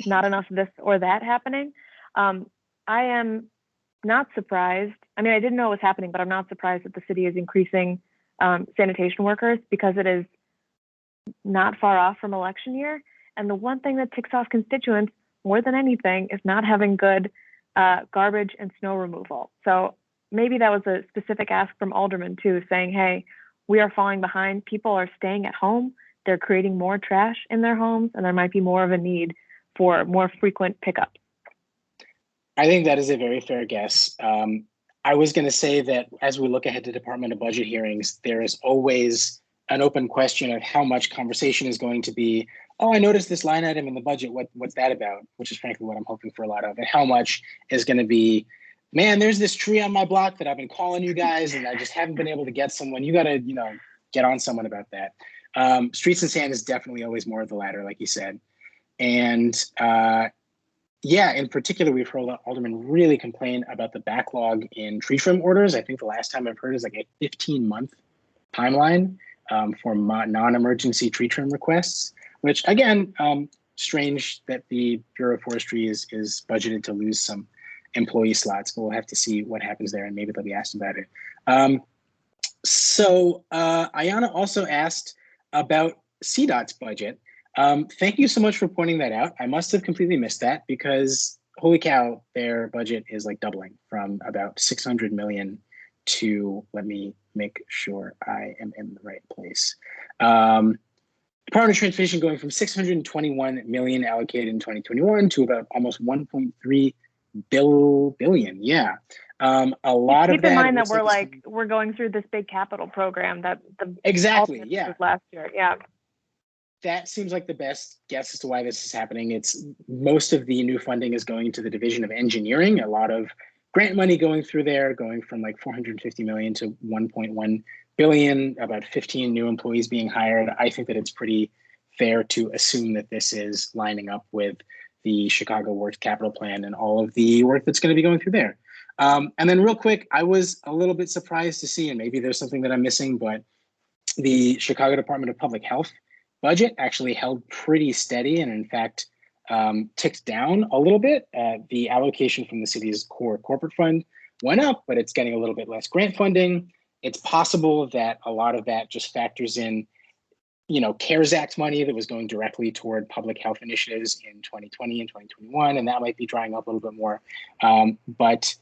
not enough this or that happening. I am not surprised. I mean, I didn't know it was happening, but I'm not surprised that the city is increasing sanitation workers, because it is not far off from election year. And the one thing that ticks off constituents more than anything is not having good garbage and snow removal. So maybe that was a specific ask from aldermen too, saying, hey, we are falling behind. People are staying at home. They're creating more trash in their homes, and there might be more of a need for more frequent pickups. I think that is a very fair guess. I was going to say that as we look ahead to Department of Budget hearings, there is always an open question of how much conversation is going to be, oh, I noticed this line item in the budget. What's that about? Which is frankly what I'm hoping for a lot of. And how much is going to be, man, there's this tree on my block that I've been calling you guys and I just haven't been able to get someone. You got to, get on someone about that. Streets and Sand is definitely always more of the latter, like you said. And yeah, in particular, we've heard aldermen really complain about the backlog in tree trim orders. I think the last time I've heard is like a 15-month timeline for non-emergency tree trim requests, which again, strange that the Bureau of Forestry is budgeted to lose some employee slots, but we'll have to see what happens there and maybe they'll be asked about it. So Ayana also asked about CDOT's budget. Thank you so much for pointing that out. I must have completely missed that because holy cow, their budget is like doubling from about 600 million to, let me make sure I am in the right place. Department of Transportation going from 621 million allocated in 2021 to about almost 1.3 billion. Yeah. A lot of that. Keep in mind that we're going through this big capital program that the exactly, yeah, last year. Yeah. That seems like the best guess as to why this is happening. It's most of the new funding is going to the Division of Engineering. A lot of grant money going through there, going from like 450 million to 1.1 billion, about 15 new employees being hired. I think that it's pretty fair to assume that this is lining up with the Chicago Works Capital Plan and all of the work that's going to be going through there. And then real quick, I was a little bit surprised to see, and maybe there's something that I'm missing, but the Chicago Department of Public Health budget actually held pretty steady and in fact ticked down a little bit. The allocation from the city's core corporate fund went up, but it's getting a little bit less grant funding. It's possible that a lot of that just factors in, you know, CARES Act money that was going directly toward public health initiatives in 2020 and 2021, and that might be drying up a little bit more. But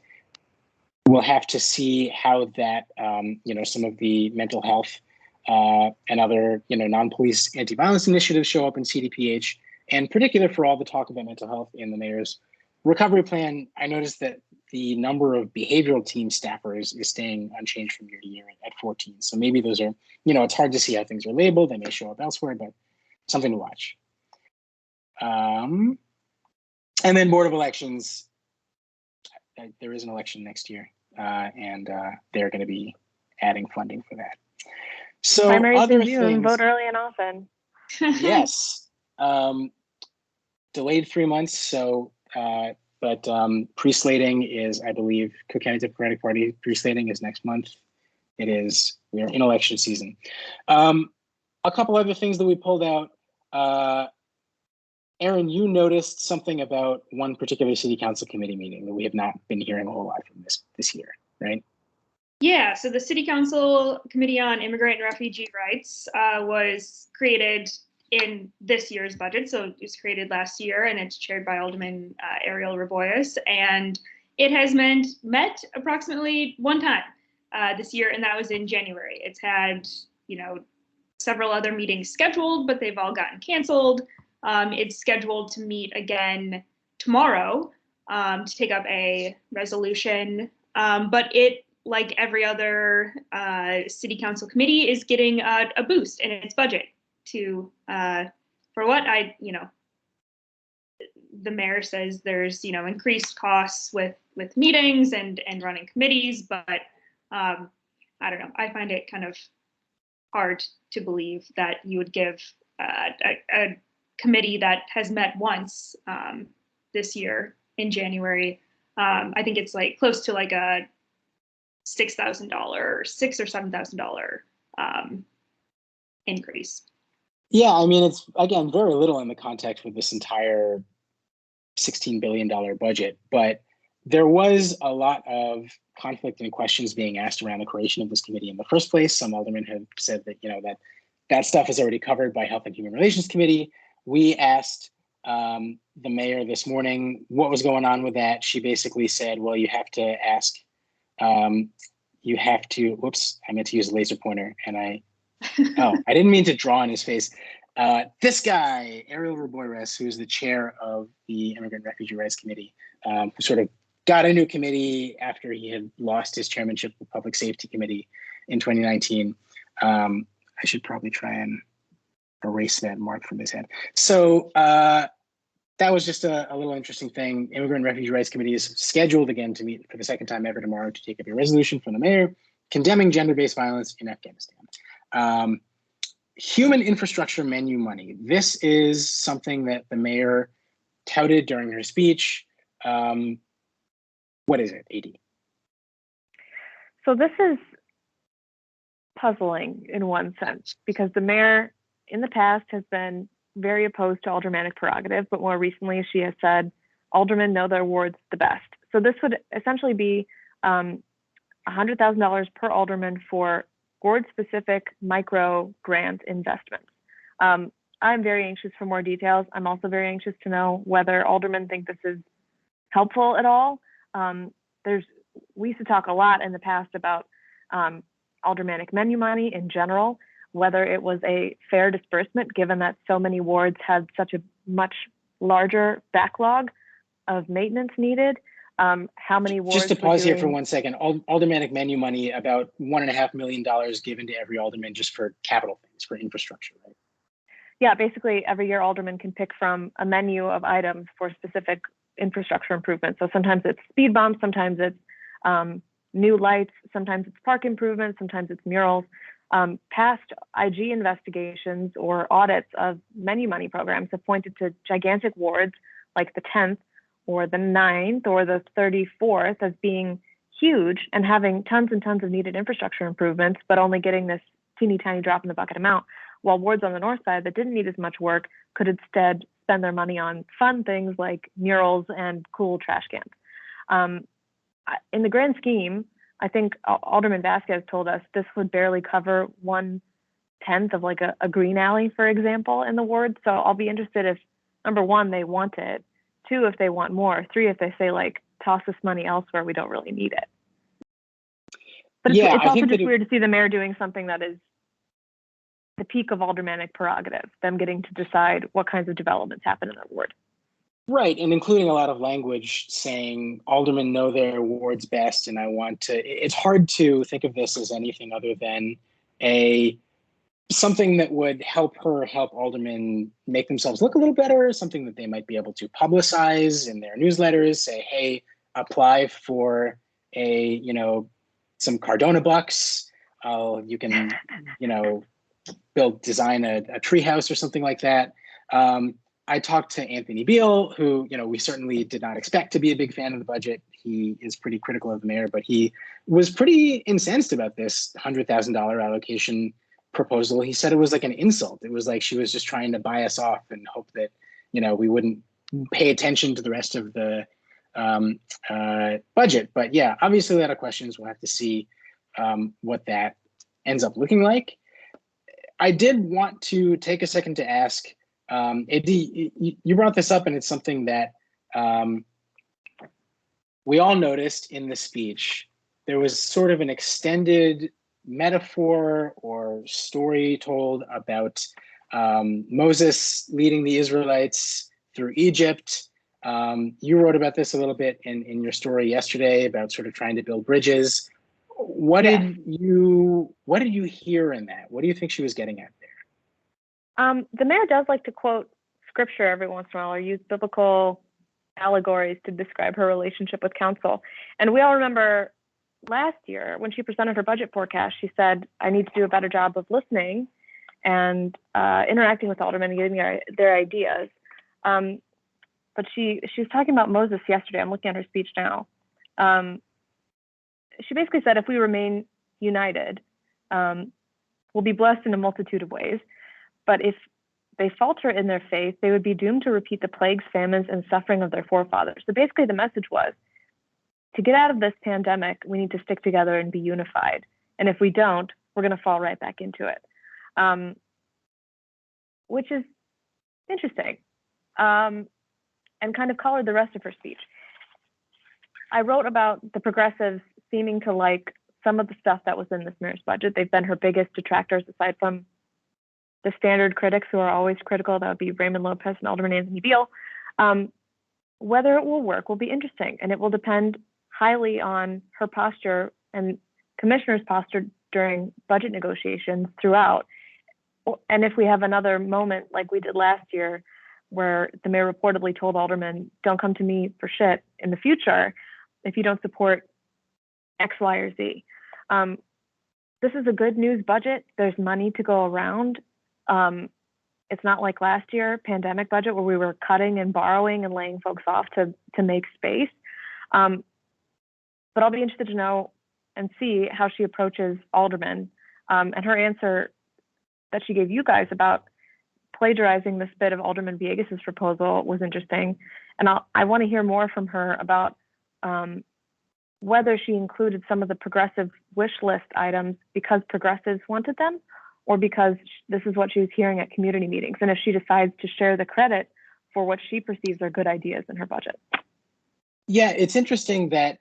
we'll have to see how that, you know, some of the mental health and other, you know, non-police anti-violence initiatives show up in CDPH, and particular for all the talk about mental health in the mayor's recovery plan. I noticed that the number of behavioral team staffers is staying unchanged from year to year at 14. So maybe those are, you know, it's hard to see how things are labeled. They may show up elsewhere, but something to watch. And then Board of Elections, there is an election next year, and they're going to be adding funding for that. So other things, vote early and often. Yes, delayed 3 months. So, but pre-slating is, I believe, Cook County Democratic Party pre-slating is next month. It is, we are in election season. A couple other things that we pulled out. Erin, you noticed something about one particular city council committee meeting that we have not been hearing a whole lot from this year, right? Yeah, so the City Council Committee on Immigrant and Refugee Rights was created in this year's budget. So it was created last year and it's chaired by Alderman Ariel Raboyes. And it has met approximately one time this year, and that was in January. It's had, you know, several other meetings scheduled, but they've all gotten canceled. It's scheduled to meet again tomorrow to take up a resolution, but it, like every other city council committee, is getting a boost in its budget to, for what you know, the mayor says there's, you know, increased costs with meetings and running committees, but I don't know, I find it kind of hard to believe that you would give a committee that has met once this year in January. I think it's like close to like a $6,000, $6,000 or $7,000 increase. Yeah, I mean, it's, again, very little in the context of this entire $16 billion budget, but there was a lot of conflict and questions being asked around the creation of this committee in the first place. Some aldermen have said that, you know, that stuff is already covered by Health and Human Relations Committee. We asked the mayor this morning what was going on with that. She basically said, well, you have to ask, whoops, I meant to use a laser pointer and I didn't mean to draw on his face. This guy, Ariel Raboyes, who is the chair of the Immigrant Refugee Rights Committee, who sort of got a new committee after he had lost his chairmanship of the Public Safety Committee in 2019. I should probably try and erase that mark from his head. So that was just a little interesting thing. Immigrant Refugee Rights Committee is scheduled again to meet for the second time ever tomorrow to take up a resolution from the mayor condemning gender-based violence in Afghanistan. human infrastructure menu money. This is something that the mayor touted during her speech. What is it, AD? So this is puzzling in one sense, because the mayor in the past has been very opposed to aldermanic prerogative, but more recently she has said aldermen know their wards the best. So this would essentially be $100,000 per alderman for ward-specific micro grant investments. I'm very anxious for more details. I'm also very anxious to know whether aldermen think this is helpful at all. We used to talk a lot in the past about aldermanic menu money in general, whether it was a fair disbursement given that so many wards had such a much larger backlog of maintenance needed. How many wards? Just to pause here for 1 second, aldermanic menu money, about $1.5 million given to every alderman just for capital things, for infrastructure, right? Yeah, basically every year aldermen can pick from a menu of items for specific infrastructure improvements. So sometimes it's speed bumps, sometimes it's new lights, sometimes it's park improvements, sometimes it's murals. Past IG investigations or audits of menu money programs have pointed to gigantic wards like the 10th or the 9th or the 34th as being huge and having tons and tons of needed infrastructure improvements, but only getting this teeny tiny drop in the bucket amount, while wards on the north side that didn't need as much work could instead spend their money on fun things like murals and cool trash cans. In the grand scheme, I think Alderman Vasquez told us this would barely cover 1/10 of like a green alley, for example, in the ward. So I'll be interested if, number one, they want it, two, if they want more, three, if they say like, toss this money elsewhere, we don't really need it. But it's also just weird to see the mayor doing something that is the peak of aldermanic prerogative, them getting to decide what kinds of developments happen in their ward. Right, and including a lot of language saying aldermen know their wards best, and it's hard to think of this as anything other than something that would help aldermen make themselves look a little better, something that they might be able to publicize in their newsletters, say, hey, apply for some Cardona bucks. You can, design a treehouse or something like that. I talked to Anthony Beal, who, we certainly did not expect to be a big fan of the budget. He is pretty critical of the mayor, but he was pretty incensed about this $100,000 allocation proposal. He said it was like an insult. It was like she was just trying to buy us off and hope that, we wouldn't pay attention to the rest of the budget. But yeah, obviously a lot of questions. We'll have to see what that ends up looking like. I did want to take a second to ask, AD, you brought this up, and it's something that we all noticed in the speech. There was sort of an extended metaphor or story told about Moses leading the Israelites through Egypt. You wrote about this a little bit in your story yesterday about sort of trying to build bridges. What did you hear in that? What do you think she was getting at there? The mayor does like to quote scripture every once in a while or use biblical allegories to describe her relationship with council. And we all remember last year when she presented her budget forecast, she said, I need to do a better job of listening and interacting with aldermen and getting their ideas. But she was talking about Moses yesterday. I'm looking at her speech now. She basically said, if we remain united, we'll be blessed in a multitude of ways. But if they falter in their faith, they would be doomed to repeat the plagues, famines, and suffering of their forefathers. So basically the message was, to get out of this pandemic, we need to stick together and be unified. And if we don't, we're going to fall right back into it, which is interesting and kind of colored the rest of her speech. I wrote about the progressives seeming to like some of the stuff that was in this mayor's budget. They've been her biggest detractors aside from the standard critics who are always critical. That would be Raymond Lopez and Alderman Anthony Beal. Whether it will work will be interesting, and it will depend highly on her posture and commissioners' posture during budget negotiations throughout. And if we have another moment like we did last year, where the mayor reportedly told aldermen, don't come to me for shit in the future if you don't support X, Y, or Z. This is a good news budget. There's money to go around. It's not like last year, pandemic budget, where we were cutting and borrowing and laying folks off to make space. But I'll be interested to know and see how she approaches aldermen. And her answer that she gave you guys about plagiarizing this bit of Alderman Villegas's proposal was interesting. And I want to hear more from her about whether she included some of the progressive wish list items because progressives wanted them, or because this is what she was hearing at community meetings, and if she decides to share the credit for what she perceives are good ideas in her budget. Yeah, it's interesting that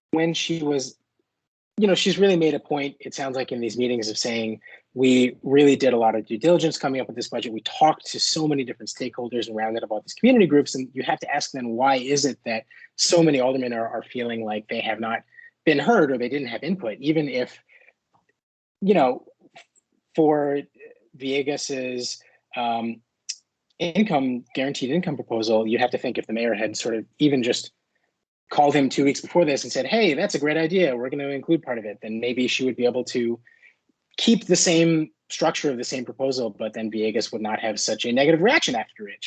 when she was, she's really made a point, it sounds like, in these meetings of saying, we really did a lot of due diligence coming up with this budget. We talked to so many different stakeholders around it about these community groups, and you have to ask them, why is it that so many aldermen are feeling like they have not been heard or they didn't have input, even if, for Villegas's guaranteed income proposal, you have to think if the mayor had sort of even just called him 2 weeks before this and said, hey, that's a great idea, we're going to include part of it, then maybe she would be able to keep the same structure of the same proposal, but then Villegas would not have such a negative reaction after it.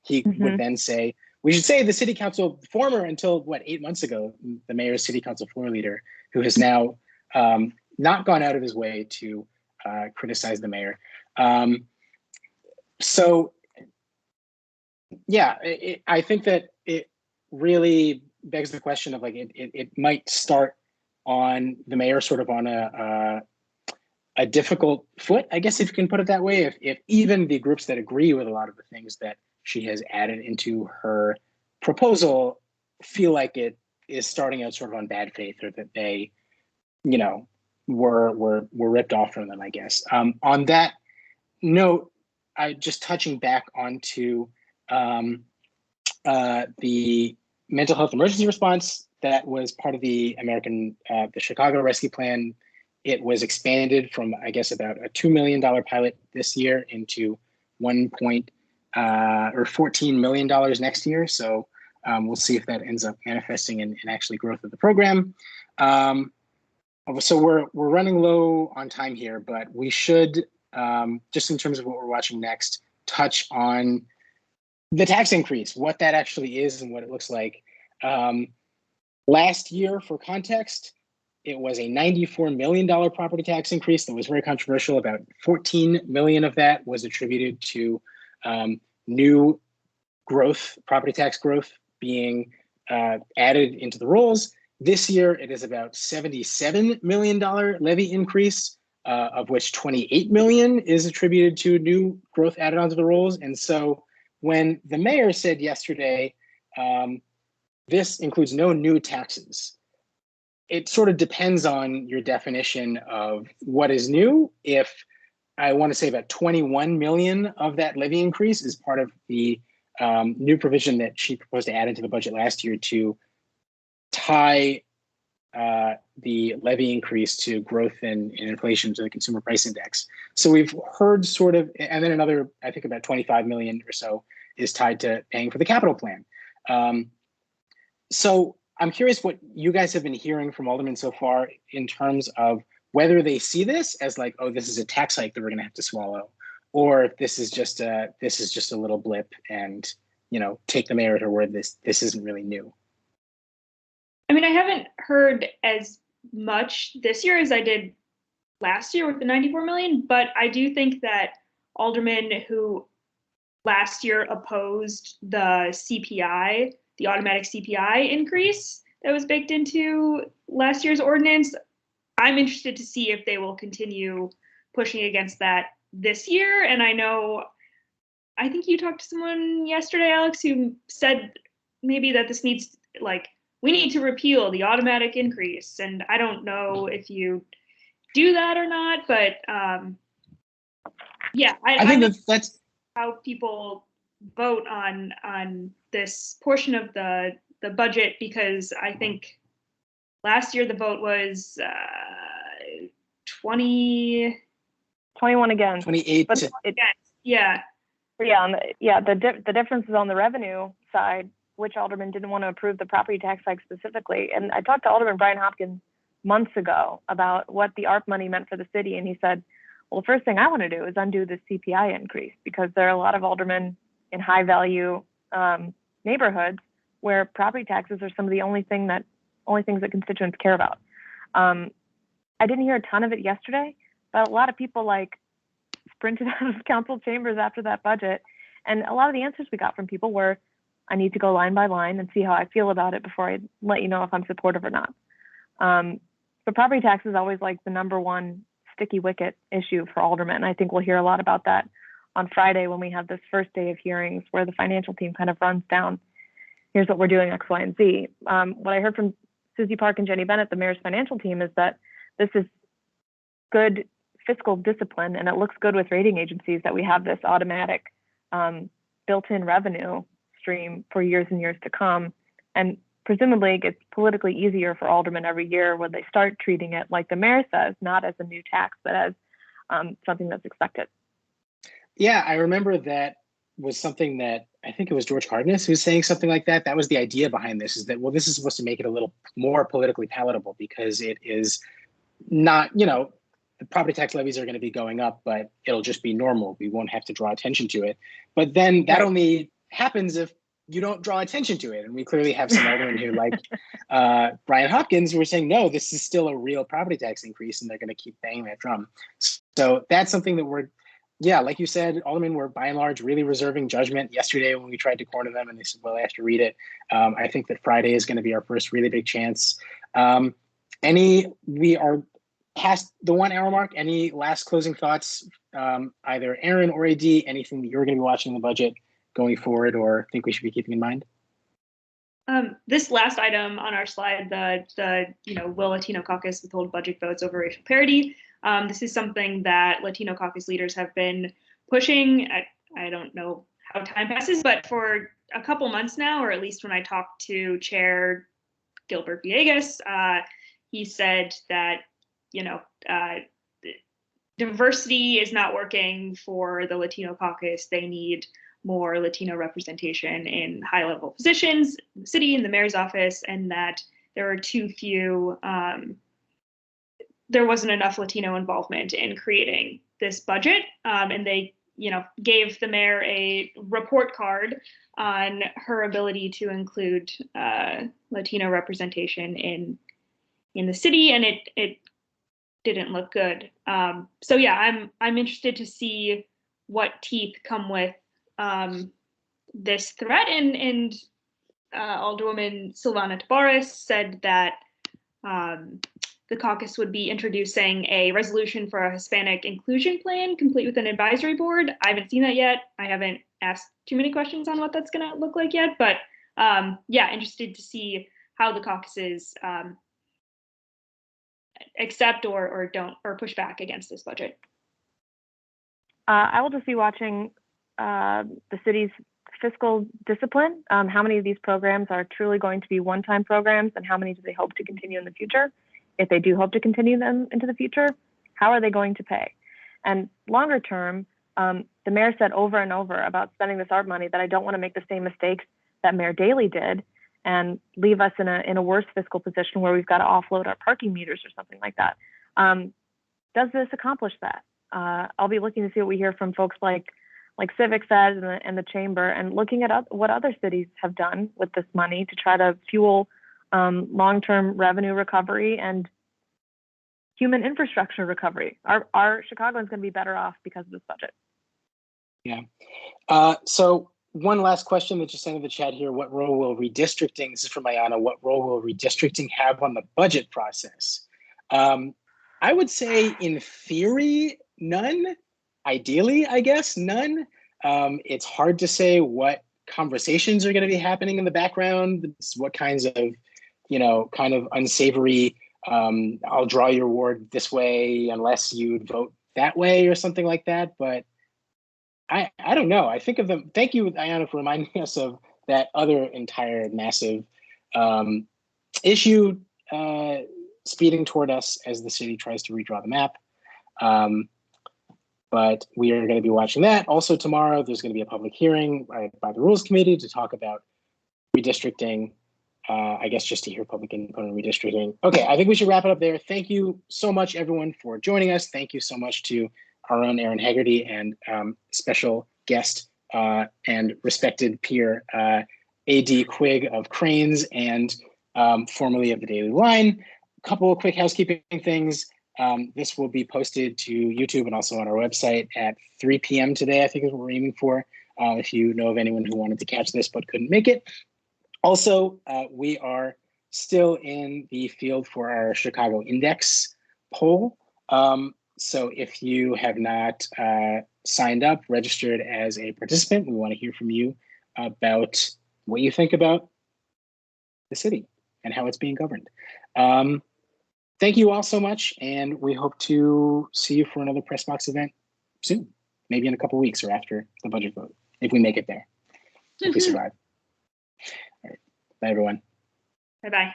He would then say, we should say the city council former, until 8 months ago, the mayor's city council floor leader, who has now not gone out of his way to criticize the mayor. So yeah, I think that it really begs the question of it might start on the mayor sort of on a difficult foot, I guess, if you can put it that way, if even the groups that agree with a lot of the things that she has added into her proposal feel like it is starting out sort of on bad faith, or that they, were ripped off from them, I guess. On that note, I just touching back onto the mental health emergency response that was part of the the Chicago Rescue Plan. It was expanded from, I guess, about a $2 million pilot this year into $14 million next year. So we'll see if that ends up manifesting in actually growth of the program. So we're running low on time here, but we should, just in terms of what we're watching next, touch on the tax increase, what that actually is and what it looks like. Last year, for context, it was a $94 million property tax increase that was very controversial. About 14 million of that was attributed to new growth, property tax growth being added into the rolls. This year, it is about $77 million levy increase, of which 28 million is attributed to new growth added onto the rolls. And so when the mayor said yesterday, this includes no new taxes, it sort of depends on your definition of what is new. If I want to say about 21 million of that levy increase is part of the new provision that she proposed to add into the budget last year to tie the levy increase to growth in inflation, to the consumer price index. So we've heard sort of, and then another, I think about 25 million or so is tied to paying for the capital plan. So I'm curious what you guys have been hearing from aldermen so far in terms of whether they see this as like, oh, this is a tax hike that we're going to have to swallow, or if this is just a little blip, and take the mayor at her word. This isn't really new. I mean, I haven't heard as much this year as I did last year with the 94 million, but I do think that aldermen who last year opposed the CPI, the automatic CPI increase that was baked into last year's ordinance, I'm interested to see if they will continue pushing against that this year. And I think you talked to someone yesterday, Alex, who said maybe that this needs, we need to repeal the automatic increase. And I don't know if you do that or not, but yeah, I think that's how people vote on this portion of the budget, because I think last year the vote was 21 again. 28. But yeah. The difference is on the revenue side, which alderman didn't want to approve the property tax hike specifically. And I talked to Alderman Brian Hopkins months ago about what the ARP money meant for the city, and he said, Well, the first thing I want to do is undo the CPI increase, because there are a lot of aldermen in high value neighborhoods where property taxes are some of the only things that constituents care about. I didn't hear a ton of it yesterday, but a lot of people sprinted out of council chambers after that budget. And a lot of the answers we got from people were, I need to go line by line and see how I feel about it before I let you know if I'm supportive or not. But property tax is always the number one sticky wicket issue for aldermen. I think we'll hear a lot about that on Friday when we have this first day of hearings where the financial team kind of runs down, here's what we're doing, X, Y, and Z. What I heard from Susie Park and Jenny Bennett, the mayor's financial team, is that this is good fiscal discipline, and it looks good with rating agencies that we have this automatic built-in revenue stream for years and years to come. And presumably it gets politically easier for aldermen every year when they start treating it like the mayor says, not as a new tax, but as something that's expected. Yeah, I remember that was something that I think it was George Harness who was saying something like that. That was the idea behind this, is that, well, this is supposed to make it a little more politically palatable, because it is not, the property tax levies are going to be going up, but it'll just be normal. We won't have to draw attention to it. But then that only happens if you don't draw attention to it. And we clearly have some aldermen who, like Brian Hopkins, who are saying, no, this is still a real property tax increase, and they're going to keep banging that drum. So that's something that we're, like you said, aldermen were by and large really reserving judgment yesterday when we tried to corner them, and they said, well, I have to read it. I think that Friday is going to be our first really big chance. We are past the 1 hour mark. Any last closing thoughts, either Erin or AD, anything that you're going to be watching in the budget going forward or think we should be keeping in mind? This last item on our slide, the will Latino caucus withhold budget votes over racial parity? This is something that Latino caucus leaders have been pushing. I don't know how time passes, but for a couple months now, or at least when I talked to Chair Gilbert Villegas, he said that diversity is not working for the Latino caucus. They need more Latino representation in high-level positions in the city, in the mayor's office, and that there are too few, there wasn't enough Latino involvement in creating this budget. And they, gave the mayor a report card on her ability to include Latino representation in the city, and it didn't look good. So yeah, I'm interested to see what teeth come with this threat. And Alderwoman Silvana Tabares said that the caucus would be introducing a resolution for a Hispanic inclusion plan, complete with an advisory board. I haven't seen that yet. I haven't asked too many questions on what that's going to look like yet, but interested to see how the caucuses accept or don't, or push back against this budget. I will just be watching the city's fiscal discipline. How many of these programs are truly going to be one-time programs, and how many do they hope to continue in the future? If they do hope to continue them into the future, how are they going to pay? And longer term, the mayor said over and over about spending this ARP money that I don't want to make the same mistakes that Mayor Daley did and leave us in a worse fiscal position where we've got to offload our parking meters or something like that. Does this accomplish that? I'll be looking to see what we hear from folks like Civic says and the chamber, and looking at what other cities have done with this money to try to fuel long-term revenue recovery and human infrastructure recovery. Are Chicagoans going to be better off because of this budget? Yeah. So one last question that just sent in the chat here. What role will redistricting, this is from Ayana, what role will redistricting have on the budget process? I would say in theory, none. Ideally, I guess, none. It's hard to say what conversations are going to be happening in the background, what kinds of, kind of unsavory, I'll draw your ward this way unless you'd vote that way or something like that. But I don't know. I think of them. Thank you, Ayana, for reminding us of that other entire massive issue speeding toward us as the city tries to redraw the map. But we are going to be watching that. Also tomorrow, there's going to be a public hearing by the Rules Committee to talk about redistricting, I guess just to hear public input on redistricting. Okay, I think we should wrap it up there. Thank you so much, everyone, for joining us. Thank you so much to our own Erin Hegarty and special guest and respected peer, AD Quig of Crain's and formerly of the Daily Line. A couple of quick housekeeping things. This will be posted to YouTube and also on our website at 3 p.m. today, I think is what we're aiming for. If you know of anyone who wanted to catch this but couldn't make it. Also, we are still in the field for our Chicago Index poll. So if you have not signed up, registered as a participant, we want to hear from you about what you think about the city and how it's being governed. Thank you all so much, and we hope to see you for another Press Box event soon, maybe in a couple weeks or after the budget vote, if we make it there, if we survive. All right. Bye, everyone. Bye-bye.